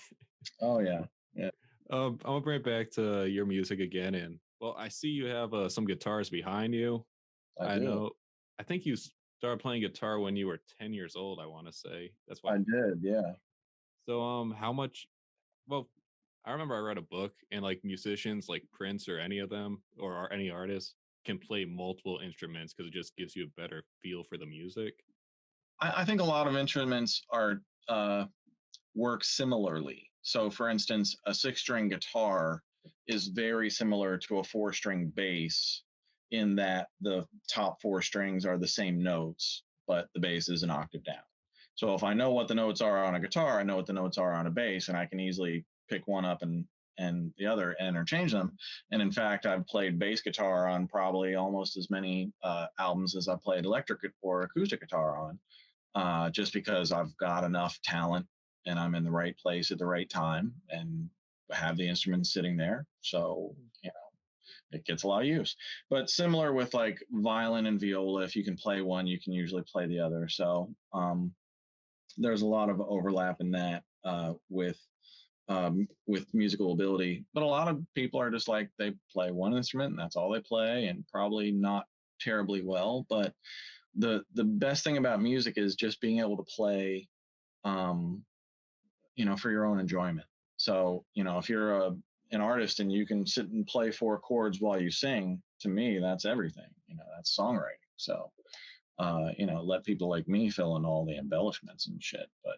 Oh yeah, yeah, I'm gonna bring it back to your music again, and well, I see you have some guitars behind you. I I do. know. I think you started playing guitar when you were 10 years old. I want to say that's why. I did. Yeah. So, how much? Well, I remember I read a book, and like musicians, like Prince or any of them, or any artist, can play multiple instruments because it just gives you a better feel for the music. I think a lot of instruments are work similarly. So, for instance, a 6 string guitar is very similar to a 4 string bass in that the top 4 strings are the same notes, but the bass is an octave down. So, if I know what the notes are on a guitar, I know what the notes are on a bass, and I can easily pick one up and the other and interchange them. And in fact, I've played bass guitar on probably almost as many albums as I played electric or acoustic guitar on, just because I've got enough talent and I'm in the right place at the right time and have the instruments sitting there. So, you know, it gets a lot of use. But similar with like violin and viola, if you can play one, you can usually play the other. So there's a lot of overlap in that with musical ability. But a lot of people are just like they play one instrument and that's all they play, and probably not terribly well. But the best thing about music is just being able to play um, for your own enjoyment. So, if you're an artist and you can sit and play 4 chords while you sing, to me, that's everything. That's songwriting. So, let people like me fill in all the embellishments and shit. But,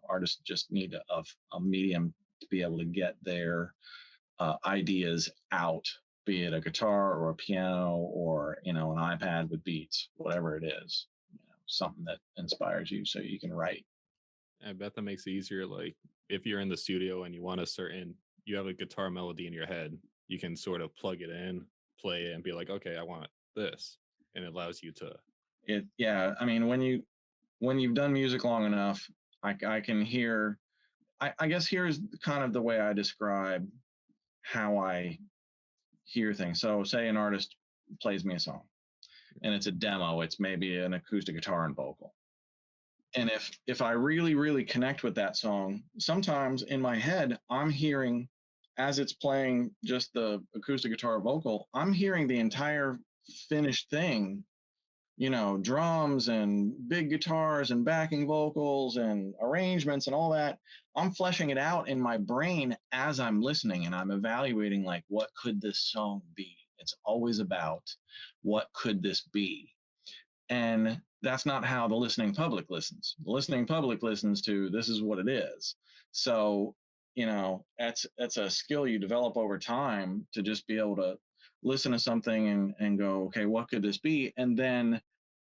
artists just need a medium to be able to get their ideas out, be it a guitar or a piano or, an iPad with beats, whatever it is, something that inspires you so you can write. I bet that makes it easier. Like if you're in the studio and you have a guitar melody in your head, you can sort of plug it in, play it, and be like, okay, I want this, and it allows you to. Yeah. I mean, when you've done music long enough, I can hear. I guess here's kind of the way I describe how I hear things. So, say an artist plays me a song, and it's a demo. It's maybe an acoustic guitar and vocal. And if I really really connect with that song, sometimes in my head I'm hearing, as it's playing just the acoustic guitar vocal, I'm hearing the entire finished thing, drums and big guitars and backing vocals and arrangements and all that. I'm fleshing it out in my brain as I'm listening, and I'm evaluating like, what could this song be? It's always about what could this be? And that's not how the listening public listens. The listening public listens to, this is what it is. So, that's a skill you develop over time, to just be able to listen to something and go, okay, what could this be? And then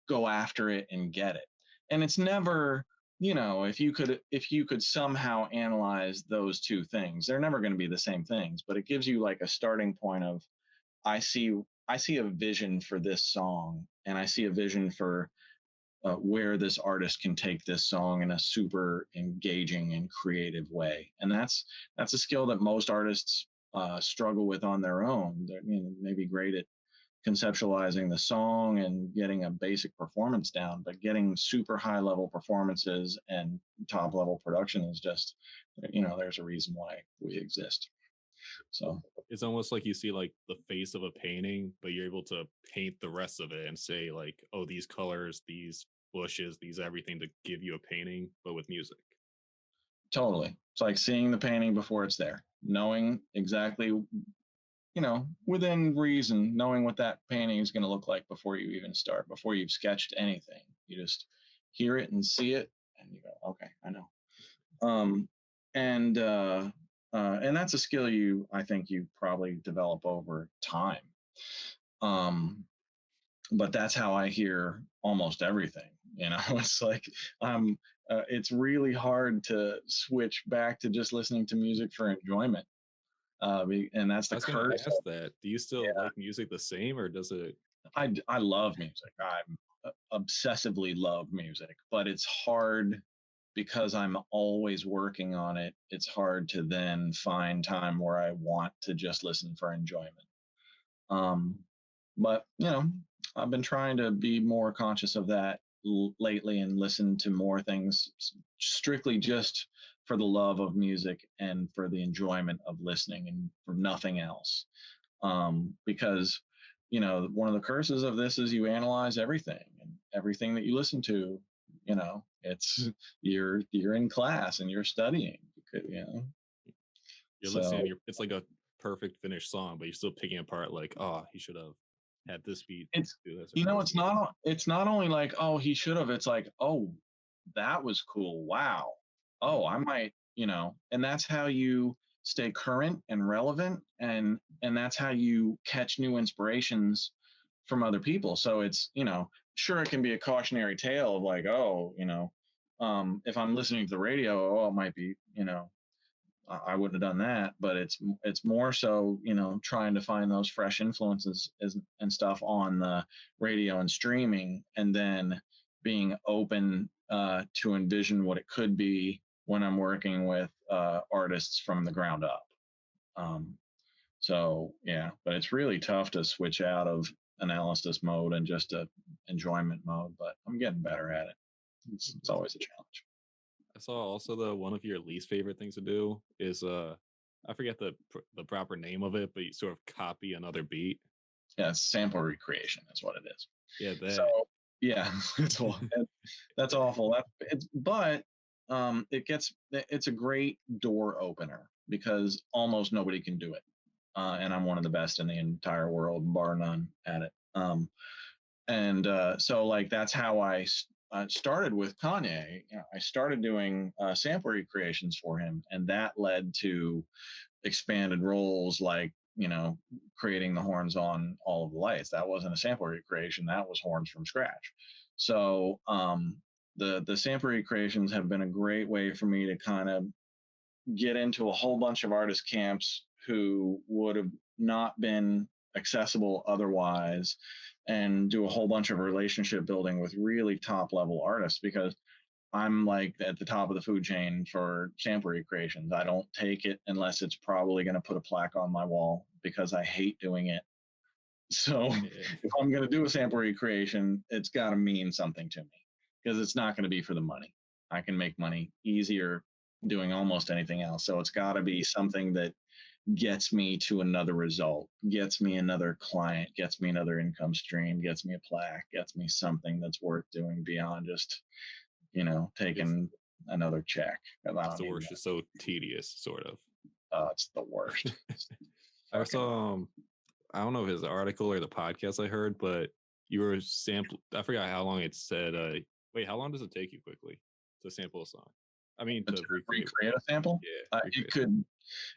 go after it and get it. And it's never, if you could somehow analyze those two things, they're never going to be the same things, but it gives you like a starting point of, I see a vision for this song, and I see a vision for where this artist can take this song in a super engaging and creative way. And that's a skill that most artists struggle with on their own. They're, maybe great at conceptualizing the song and getting a basic performance down, but getting super high level performances and top level production is just, there's a reason why we exist. So It's almost like you see like the face of a painting, but you're able to paint the rest of it and say like, oh, these colors, these bushes, these everything to give you a painting, but with music. totally, it's like seeing the painting before it's there, knowing exactly, within reason, knowing what that painting is going to look like before you even start, before you've sketched anything. You just hear it and see it, and you go, okay, I know. And that's a skill I think you probably develop over time. But that's how I hear almost everything. It's like it's really hard to switch back to just listening to music for enjoyment. And that's I the was going to curse. ask that. Do you still like music the same, or does it? I love music. I obsessively love music, but it's hard because I'm always working on it. It's hard to then find time where I want to just listen for enjoyment. But I've been trying to be more conscious of that lately and listened to more things strictly just for the love of music and for the enjoyment of listening and for nothing else. Because one of the curses of this is you analyze everything, and everything that you listen to, it's you're in class and you're studying, You're so listening. It's like a perfect finished song, but you're still picking apart. Like, oh, he should have had this beat. it's Do this. it's not only like, oh, he should have. It's like, oh, that was cool. Wow. Oh, I might, and that's how you stay current and relevant, and that's how you catch new inspirations from other people. So it's, sure, it can be a cautionary tale of like, oh, if I'm listening to the radio, oh, it might be, I wouldn't have done that, but it's more so, trying to find those fresh influences and stuff on the radio and streaming, and then being open to envision what it could be when I'm working with artists from the ground up. So yeah, but it's really tough to switch out of analysis mode and just a enjoyment mode, but I'm getting better at it. It's always a challenge. I saw also one of your least favorite things to do is I forget the proper name of it, but you sort of copy another beat. Yeah, it's sample recreation is what it is. Yeah, that. So yeah, that's awful. But it's a great door opener because almost nobody can do it, and I'm one of the best in the entire world, bar none, at it. So like that's how I started with Kanye. I started doing sample recreations for him, and that led to expanded roles like creating the horns on All of the Lights. That wasn't a sample recreation, that was horns from scratch. So the sample recreations have been a great way for me to kind of get into a whole bunch of artist camps who would have not been accessible otherwise, and do a whole bunch of relationship building with really top level artists, because I'm like at the top of the food chain for sample recreations. I don't take it unless it's probably going to put a plaque on my wall, because I hate doing it. So if I'm going to do a sample recreation, it's got to mean something to me, because it's not going to be for the money. I can make money easier doing almost anything else. So it's got to be something that gets me to another result, gets me another client, gets me another income stream, gets me a plaque, gets me something that's worth doing beyond just taking another check. It's the worst. It's so tedious, sort of. It's the worst. I saw I don't know if it's the article or the podcast I heard, but you were I forgot how long it said. Wait, how long does it take you quickly to sample a song? I mean, to recreate a sample? Yeah,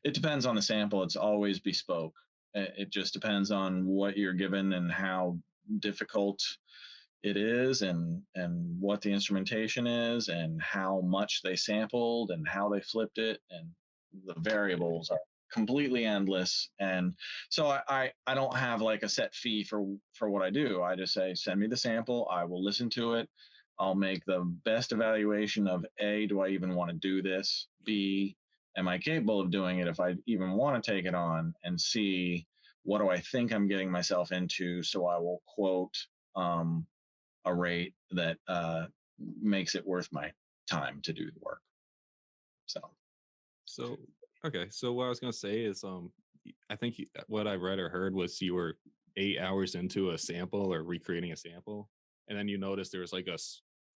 it depends on the sample. It's always bespoke. It just depends on what you're given and how difficult it is, and what the instrumentation is, and how much they sampled and how they flipped it, and the variables are completely endless. And so I don't have like a set fee for what I do. I just say, send me the sample, I will listen to it, I'll make the best evaluation of A, do I even want to do this? B, am I capable of doing it if I even want to take it on? And C, what do I think I'm getting myself into? So I will quote a rate that makes it worth my time to do the work. So okay. So what I was gonna say is, I think what I read or heard was you were 8 hours into a sample or recreating a sample, and then you noticed there was like a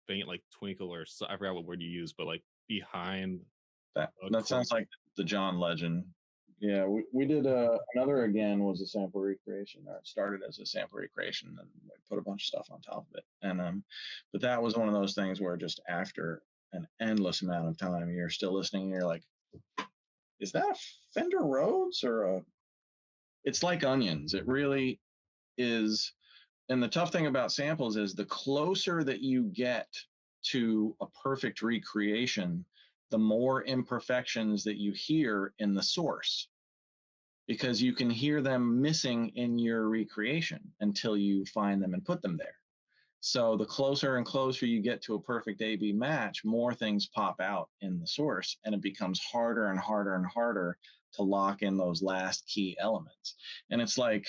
faint like twinkle, or I forgot what word you used, but like behind that sounds like the John Legend. Yeah, we did another, again, was a sample recreation, or it started as a sample recreation, and we put a bunch of stuff on top of it. And but that was one of those things where just after an endless amount of time, you're still listening and you're like, is that a Fender Rhodes or it's like onions. It really is. And the tough thing about samples is the closer that you get to a perfect recreation, the more imperfections that you hear in the source, because you can hear them missing in your recreation until you find them and put them there. So the closer and closer you get to a perfect A-B match, more things pop out in the source, and it becomes harder and harder and harder to lock in those last key elements. And it's like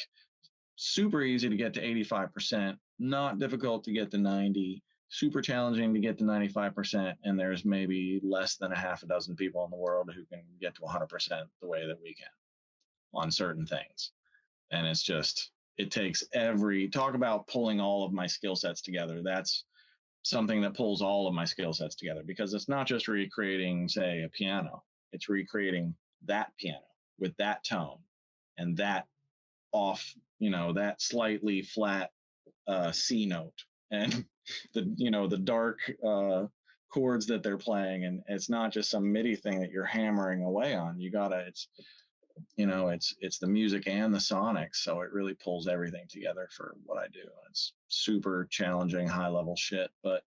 super easy to get to 85%, not difficult to get to 90, super challenging to get to 95%, and there's maybe less than a half a dozen people in the world who can get to 100% the way that we can on certain things. And it's just, it takes talk about pulling all of my skill sets together. That's something that pulls all of my skill sets together, because it's not just recreating, say, a piano. It's recreating that piano with that tone and that off, that slightly flat C note, and the dark chords that they're playing. And it's not just some MIDI thing that you're hammering away on. It's the music and the sonics, so it really pulls everything together for what I do. It's super challenging, high level shit, but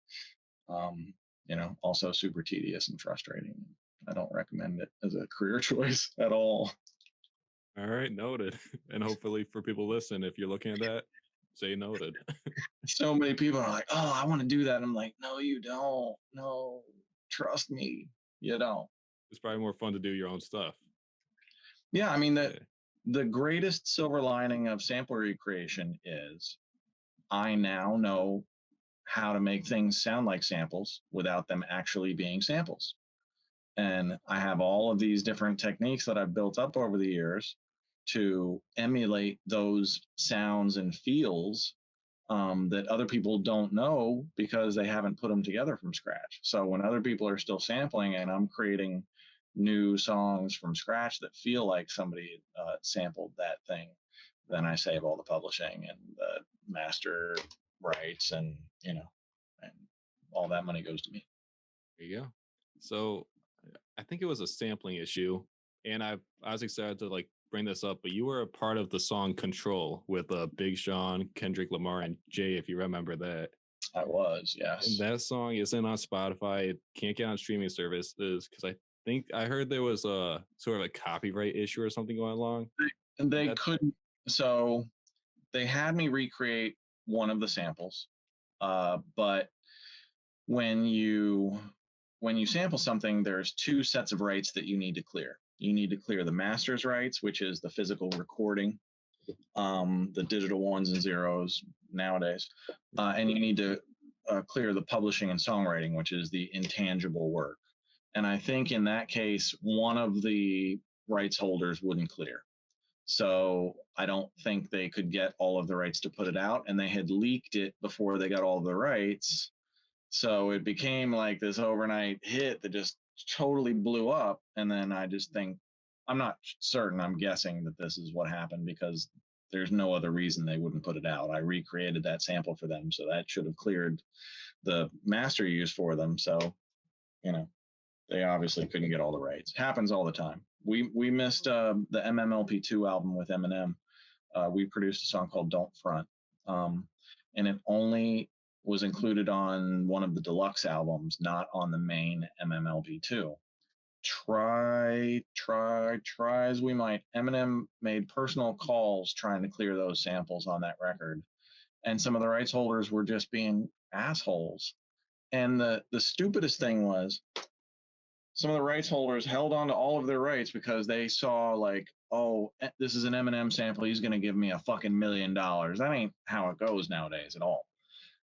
also super tedious and frustrating. I don't recommend it as a career choice at all. All right, noted. And hopefully for people listening, if you're looking at that, say noted. So many people are like, "Oh, I want to do that." And I'm like, "No, you don't. No, trust me, you don't." It's probably more fun to do your own stuff. Yeah, I mean, the greatest silver lining of sample recreation is I now know how to make things sound like samples without them actually being samples. And I have all of these different techniques that I've built up over the years to emulate those sounds and feels that other people don't know because they haven't put them together from scratch. So when other people are still sampling and I'm creating new songs from scratch that feel like somebody sampled that thing, then I save all the publishing and the master rights, and and all that money goes to me. There you go. So I think it was a sampling issue, and I was excited to bring this up, but you were a part of the song "Control" with Big Sean, Kendrick Lamar, and Jay, if you remember that. I was, yes. And that song isn't on Spotify. It can't get on streaming services because I think I heard there was a sort of a copyright issue or something going along. They couldn't. So they had me recreate one of the samples, but when you sample something, there's two sets of rights that you need to clear. You need to clear the master's rights, which is the physical recording, the digital ones and zeros nowadays, and you need to clear the publishing and songwriting, which is the intangible work. And I think in that case, one of the rights holders wouldn't clear. So I don't think they could get all of the rights to put it out, and they had leaked it before they got all of the rights. So it became like this overnight hit that just totally blew up. And then I just think, I'm not certain, I'm guessing that this is what happened, because there's no other reason they wouldn't put it out. I recreated that sample for them, so that should have cleared the master use for them. So, they obviously couldn't get all the rights. Happens all the time. We missed the MMLP2 album with Eminem. We produced a song called "Don't Front," and it only was included on one of the deluxe albums, not on the main MMLP2. Try as we might, Eminem made personal calls trying to clear those samples on that record, and some of the rights holders were just being assholes. And the stupidest thing was, some of the rights holders held on to all of their rights because they saw oh, this is an Eminem sample, he's going to give me a fucking $1 million. That ain't how it goes nowadays at all.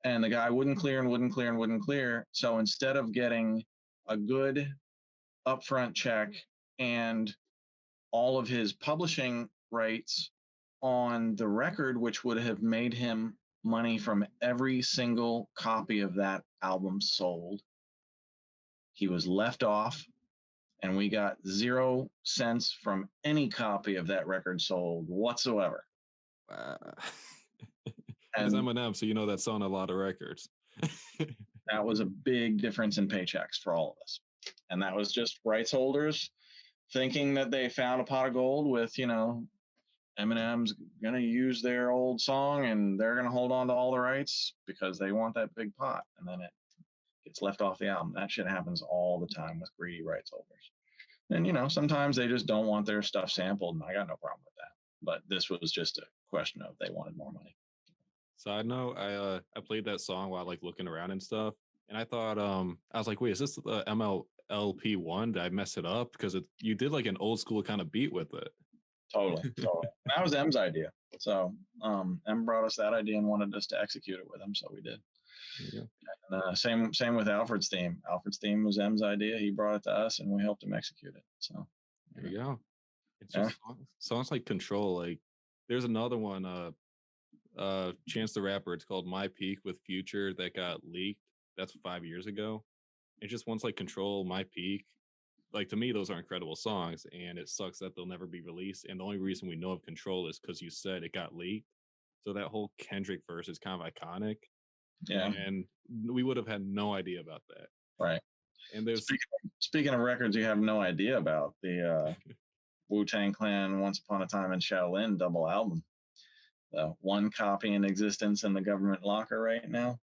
And the guy wouldn't clear and wouldn't clear and wouldn't clear. So instead of getting a good upfront check and all of his publishing rights on the record, which would have made him money from every single copy of that album sold, he was left off, and we got 0 cents from any copy of that record sold whatsoever. As Eminem, so that's selling a lot of records. That was a big difference in paychecks for all of us. And that was just rights holders thinking that they found a pot of gold with, Eminem's going to use their old song and they're going to hold on to all the rights because they want that big pot. And then it gets left off the album. That shit happens all the time with greedy rights holders. And, sometimes they just don't want their stuff sampled, and I got no problem with that. But this was just a question of they wanted more money. Side note, I played that song while looking around and stuff, and I thought I was like, wait, is this the MLP one? Did I mess it up? Because you did an old school kind of beat with it. Totally. That was M's idea. So M brought us that idea and wanted us to execute it with him, so we did. Yeah. And same with Alfred's theme. Alfred's theme was M's idea. He brought it to us, and we helped him execute it. So There you go. It's yeah, just songs like Control. Like there's another one, Chance the Rapper. It's called My Peak with Future that got leaked. That's 5 years ago. It's just ones like Control, My Peak. Like to me, those are incredible songs, and it sucks that they'll never be released. And the only reason we know of Control is because you said it got leaked. So that whole Kendrick verse is kind of iconic, yeah, and we would have had no idea about that. right. And there's Speaking of records, you have no idea about the Wu-Tang Clan Once Upon a Time in Shaolin double album. One copy in existence in the government locker right now,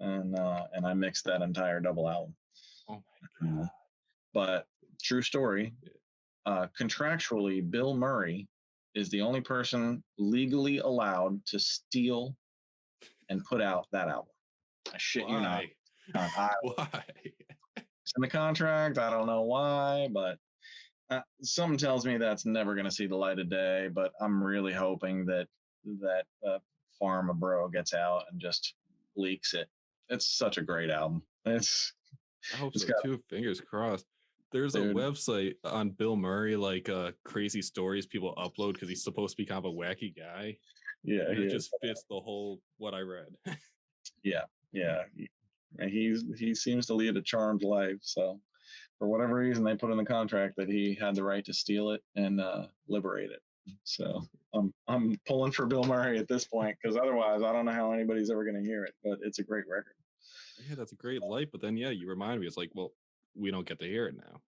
and I mixed that entire double album. oh my god, But true story, contractually, Bill Murray is the only person legally allowed to steal and put out that album. I shit you not. Why? It's in the contract. I don't know why, but something tells me that's never going to see the light of day. But I'm really hoping that Pharma Bro gets out and just leaks it. It's such a great album. I hope so too. Fingers crossed. There's a website on Bill Murray, like crazy stories people upload because he's supposed to be kind of a wacky guy. Yeah, and it just fits the whole what I read. Yeah. He seems to lead a charmed life. So for whatever reason, they put in the contract that he had the right to steal it and liberate it. So I'm pulling for Bill Murray at this point because otherwise I don't know how anybody's ever going to hear it. But it's a great record. Yeah, that's a great light. But then, yeah, you remind me. It's like, well, we don't get to hear it now.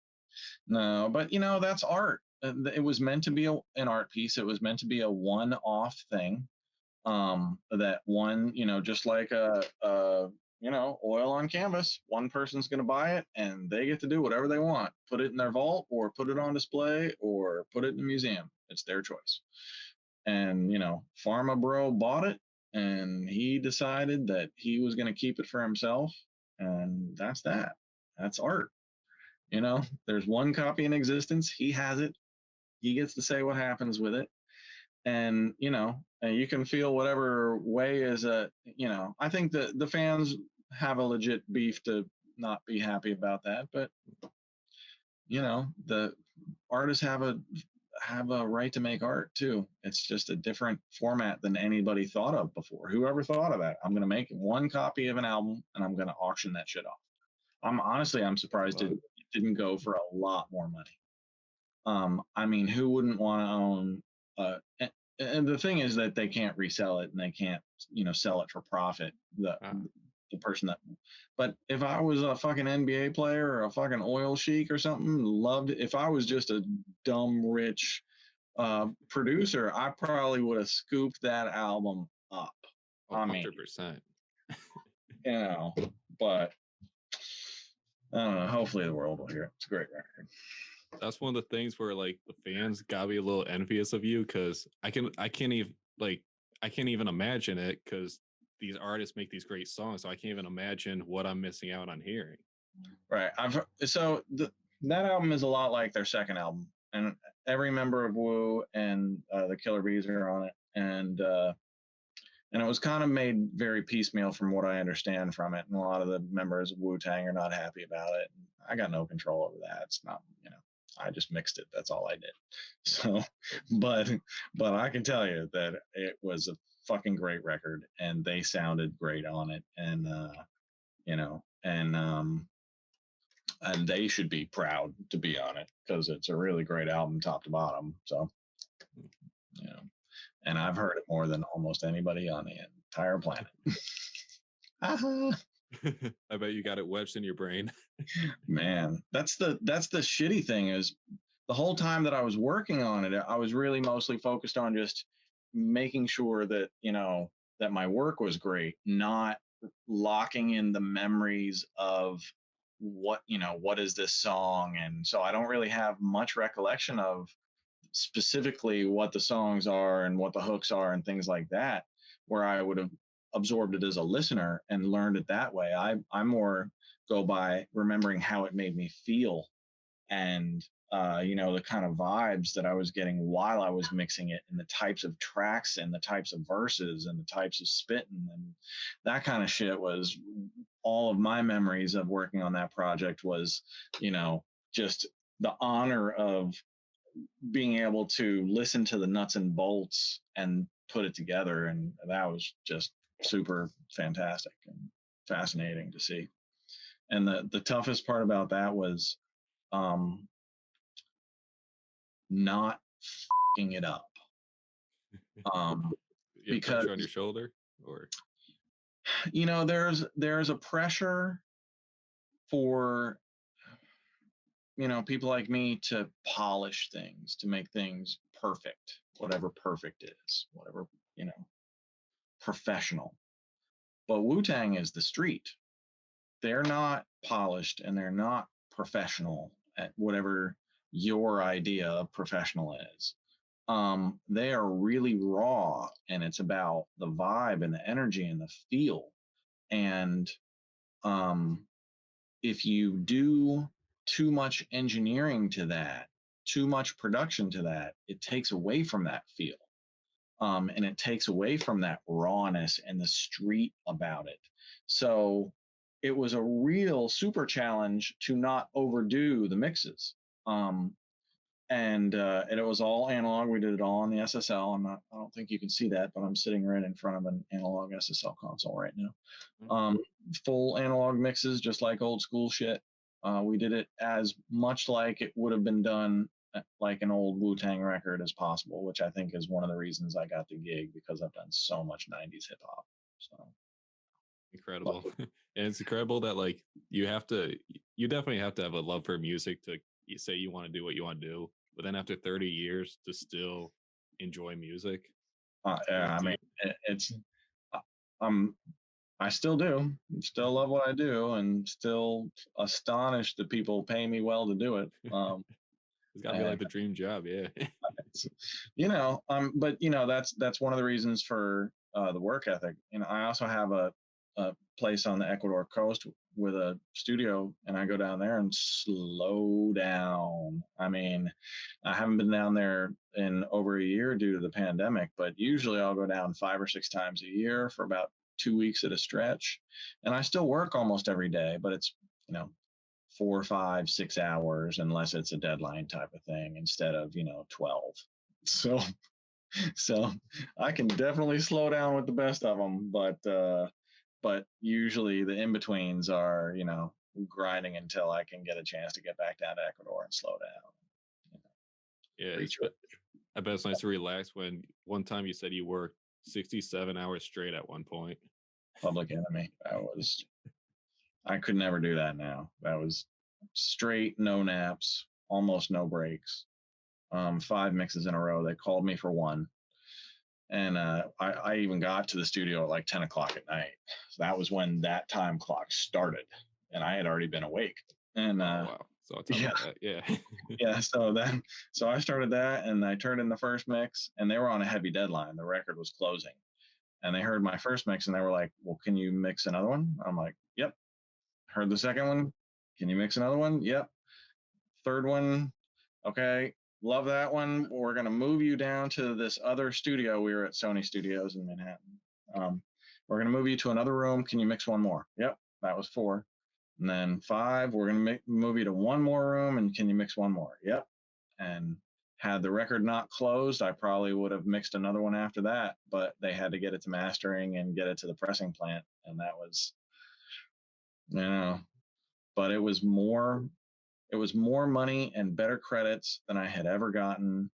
No, but that's art. It was meant to be an art piece. It was meant to be a one-off thing. That one, just like oil on canvas. One person's going to buy it, and they get to do whatever they want. Put it in their vault, or put it on display, or put it in a museum. It's their choice. And Pharma Bro bought it, and he decided that he was going to keep it for himself, and that's that. That's art. There's one copy in existence. He has it. He gets to say what happens with it. And, you can feel whatever way is I think that the fans have a legit beef to not be happy about that. But, the artists have a right to make art too. It's just a different format than anybody thought of before. Whoever thought of that? I'm going to make one copy of an album and I'm going to auction that shit off. I'm surprised it didn't go for a lot more money. I mean, who wouldn't want to own? And the thing is that they can't resell it and they can't, sell it for profit. The person that, but if I was a fucking NBA player or a fucking oil sheik or something, if I was just a dumb rich producer, I probably would have scooped that album up. 100%. But I don't know. Hopefully the world will hear it. It's a great record. That's one of the things where like the fans gotta be a little envious of you because I can't even imagine it because these artists make these great songs, so I can't even imagine what I'm missing out on hearing. Right. That album is a lot like their second album, and every member of Wu and the Killer Bees are on it, and it was kind of made very piecemeal from what I understand from it, and a lot of the members of Wu-Tang are not happy about it. I got no control over that. It's not, I just mixed it. That's all I did. So, but I can tell you that it was a fucking great record, and they sounded great on it, and and they should be proud to be on it because it's a really great album, top to bottom. So, and I've heard it more than almost anybody on the entire planet. I bet you got it wedged in your brain. Man, that's the shitty thing is the whole time that I was working on it, I was really mostly focused on just making sure that, that my work was great, not locking in the memories of what is this song. And so I don't really have much recollection of specifically what the songs are and what the hooks are and things like that, where I would have absorbed it as a listener and learned it that way. I more go by remembering how it made me feel and the kind of vibes that I was getting while I was mixing it, and the types of tracks and the types of verses and the types of spitting and that kind of shit was all of my memories of working on that project was, just the honor of being able to listen to the nuts and bolts and put it together. And that was just super fantastic and fascinating to see. And the toughest part about that was not fucking it up. You have Because pressure on your shoulder, or there's a pressure for people like me to polish things, to make things perfect, whatever perfect is, whatever professional. But Wu-Tang is the street. They're not polished and they're not professional at whatever your idea of professional is. They are really raw, and it's about the vibe and the energy and the feel. And if you do too much engineering to that, too much production to that, it takes away from that feel. And it takes away from that rawness and the street about it. So it was a real super challenge to not overdo the mixes. And it was all analog. We did it all on the SSL. I don't think you can see that, but I'm sitting right in front of an analog SSL console right now. Full analog mixes, just like old school shit. We did it as much like it would have been done like an old Wu-Tang record as possible, which I think is one of the reasons I got the gig, because I've done so much 90s hip hop. So incredible. And it's incredible that like you definitely have to have a love for music to say you want to do what you want to do, but then after 30 years to still enjoy music. Yeah, I mean, I still do. Still love what I do, and still astonished that people pay me well to do it. It's got to be like the dream job, yeah. But that's one of the reasons for the work ethic. I also have a place on the Ecuador coast with a studio, and I go down there and slow down. I mean, I haven't been down there in over a year due to the pandemic, but usually I'll go down 5 or 6 times a year for about 2 weeks at a stretch. And I still work almost every day, but it's 4, 5, 6 hours, unless it's a deadline type of thing, instead of 12. So I can definitely slow down with the best of them, but usually the in-betweens are, grinding until I can get a chance to get back down to Ecuador and slow down. Yeah, I bet it's nice to relax when one time you said you worked 67 hours straight at one point. Public Enemy. I could never do that now. That was straight, no naps, almost no breaks. 5 mixes in a row. They called me for one. And I even got to the studio at like 10 o'clock at night. So that was when that time clock started, and I had already been awake. And wow. So yeah. Yeah. So I started that, and I turned in the first mix, and they were on a heavy deadline. The record was closing, and they heard my first mix, and they were like, "Well, can you mix another one?" I'm like, "Yep." Heard the second one. Can you mix another one? Yep. Third one. Okay. Love that one. We're going to move you down to this other studio. We were at Sony Studios in Manhattan. We're going to move you to another room. Can you mix one more? Yep. That was 4. And then 5, we're going to move you to one more room. And can you mix one more? Yep. And had the record not closed, I probably would have mixed another one after that, but they had to get it to mastering and get it to the pressing plant. And that was, but it was more money and better credits than I had ever gotten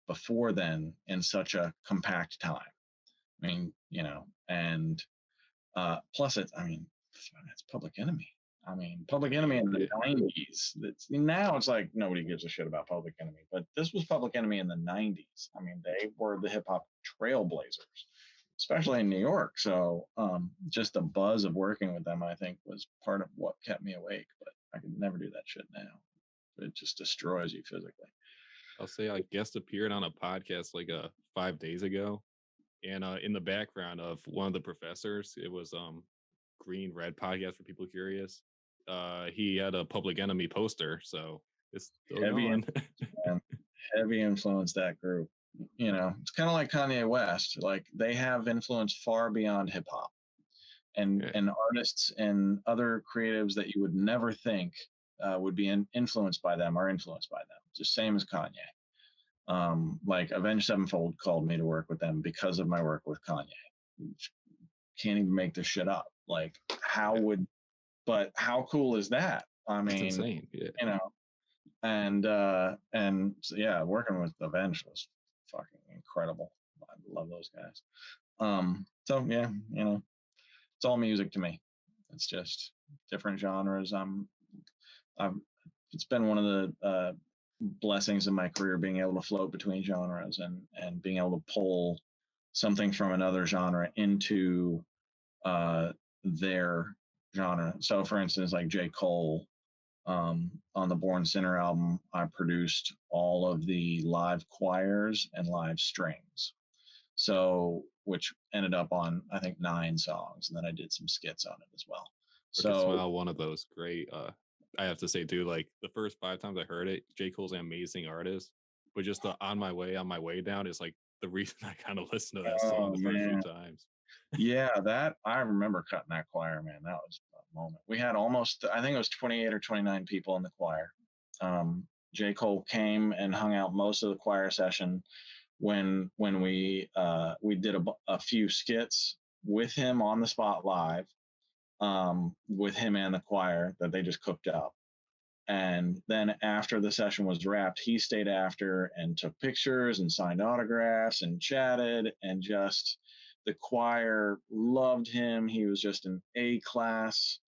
before then in such a compact time. I mean, and plus it's Public Enemy. I mean, Public Enemy in the 90s. Now it's like nobody gives a shit about Public Enemy, but this was Public Enemy in the 90s. I mean, they were the hip hop trailblazers, especially in New York. So just the buzz of working with them, I think, was part of what kept me awake. But I could never do that shit now. It just destroys you physically. I'll say I guest appeared on a podcast like 5 days ago, and in the background of one of the professors, it was Green Red podcast for people curious. He had a Public Enemy poster, so It's still Heavy going. and heavy influence that group. You know, it's kind of like Kanye West. Like they have influence far beyond hip hop, and Yeah. and artists and other creatives that you would never think would be influenced by them are influenced by them. Just same as Kanye. Like Avenged Sevenfold called me to work with them because of my work with Kanye. Can't even make this shit up. Like but how cool is that? I It's mean, insane. Yeah. you know, and so, yeah, working with Avenged was fucking incredible. I love those guys. So yeah, you know, it's all music to me. It's just different genres. I've it's been one of the blessings in my career being able to float between genres and being able to pull something from another genre into their genre. So, for instance, like J. Cole, on the Born Sinner album, I produced all of the live choirs and live strings. So, which ended up on, I think, 9 songs. And then I did some skits on it as well. Crooked So, Smile, one of those great. I have to say, too, like the first 5 times I heard it, J. Cole's an amazing artist. But just the on my way down is like the reason I kind of listened to that song oh the first few man. times. Yeah, that I remember cutting that choir, man. That was a moment. We had almost, I think it was 28 or 29 people in the choir. J. Cole came and hung out most of the choir session when we did a few skits with him on the spot live, with him and the choir that they just cooked up. And then after the session was wrapped, he stayed after and took pictures and signed autographs and chatted, and just the choir loved him. He was just an A-class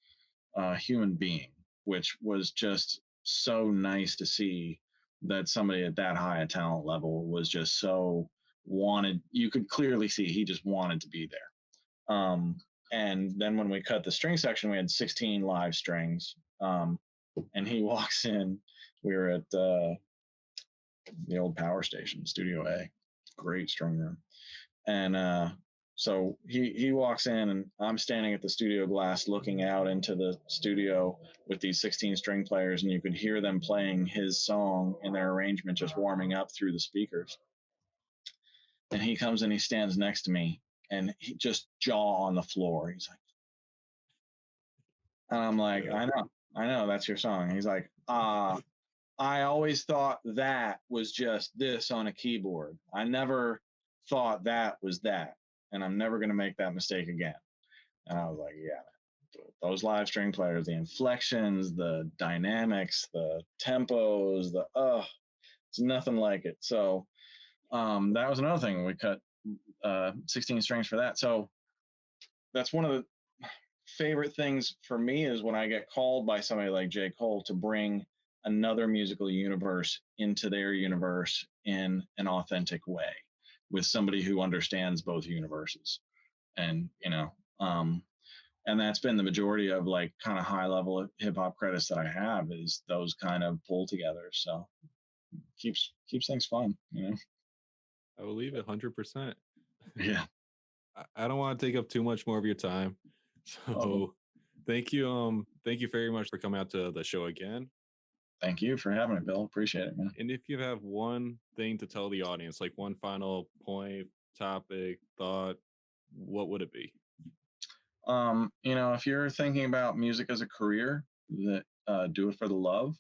human being, which was just so nice to see that somebody at that high a talent level was just so wanted. You could clearly see he just wanted to be there. And then when we cut the string section, we had 16 live strings. And he walks in. We were at the old power station, Studio A, great string room. And so he walks in, and I'm standing at the studio glass looking out into the studio with these 16 string players, and you could hear them playing his song in their arrangement, just warming up through the speakers. And he comes and he stands next to me, and he just jaw on the floor. He's like, and I'm like, Yeah. I know, that's your song. He's like, I always thought that was just this on a keyboard. I never thought that was that. And I'm never going to make that mistake again. And I was like, yeah, those live string players, the inflections, the dynamics, the tempos, it's nothing like it. So that was another thing. We cut 16 strings for that. So that's one of the favorite things for me, is when I get called by somebody like J. Cole to bring another musical universe into their universe in an authentic way, with somebody who understands both universes. And and that's been the majority of like kind of high level hip hop credits that I have, is those kind of pull together. So keeps things fun. I believe it 100%. Yeah. I don't want to take up too much more of your time. So thank you very much for coming out to the show again. Thank you for having me, Bill. Appreciate it, man. And if you have one thing to tell the audience, like one final point, topic, thought, what would it be? If you're thinking about music as a career, that do it for the love.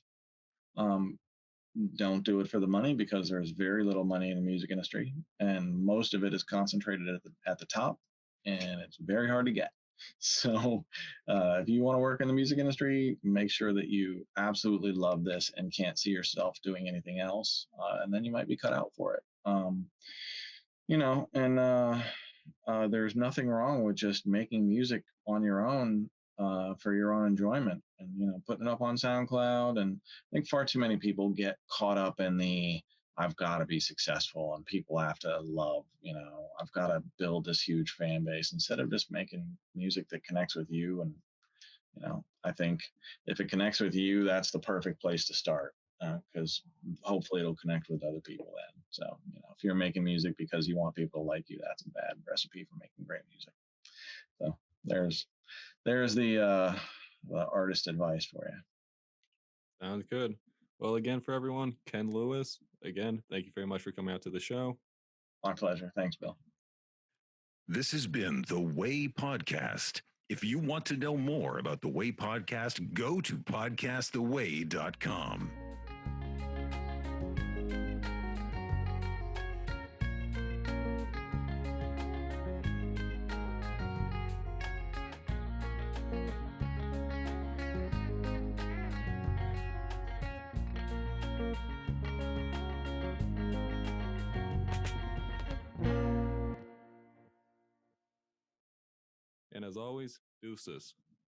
Don't do it for the money, because there's very little money in the music industry, and most of it is concentrated at the top, and it's very hard to get. So if you want to work in the music industry, make sure that you absolutely love this and can't see yourself doing anything else, and then you might be cut out for it. There's nothing wrong with just making music on your own, for your own enjoyment, and putting it up on SoundCloud. And I think far too many people get caught up in the I've got to be successful and people have to love, I've got to build this huge fan base, instead of just making music that connects with you. And I think if it connects with you, that's the perfect place to start, because hopefully it'll connect with other people then. So, if you're making music because you want people to like you, that's a bad recipe for making great music. So there's the artist advice for you. Sounds good. Well, again, for everyone, Ken Lewis, again, thank you very much for coming out to the show. My pleasure. Thanks, Bill. This has been The Way Podcast. If you want to know more about The Way Podcast, go to podcasttheway.com. And as always, deuces.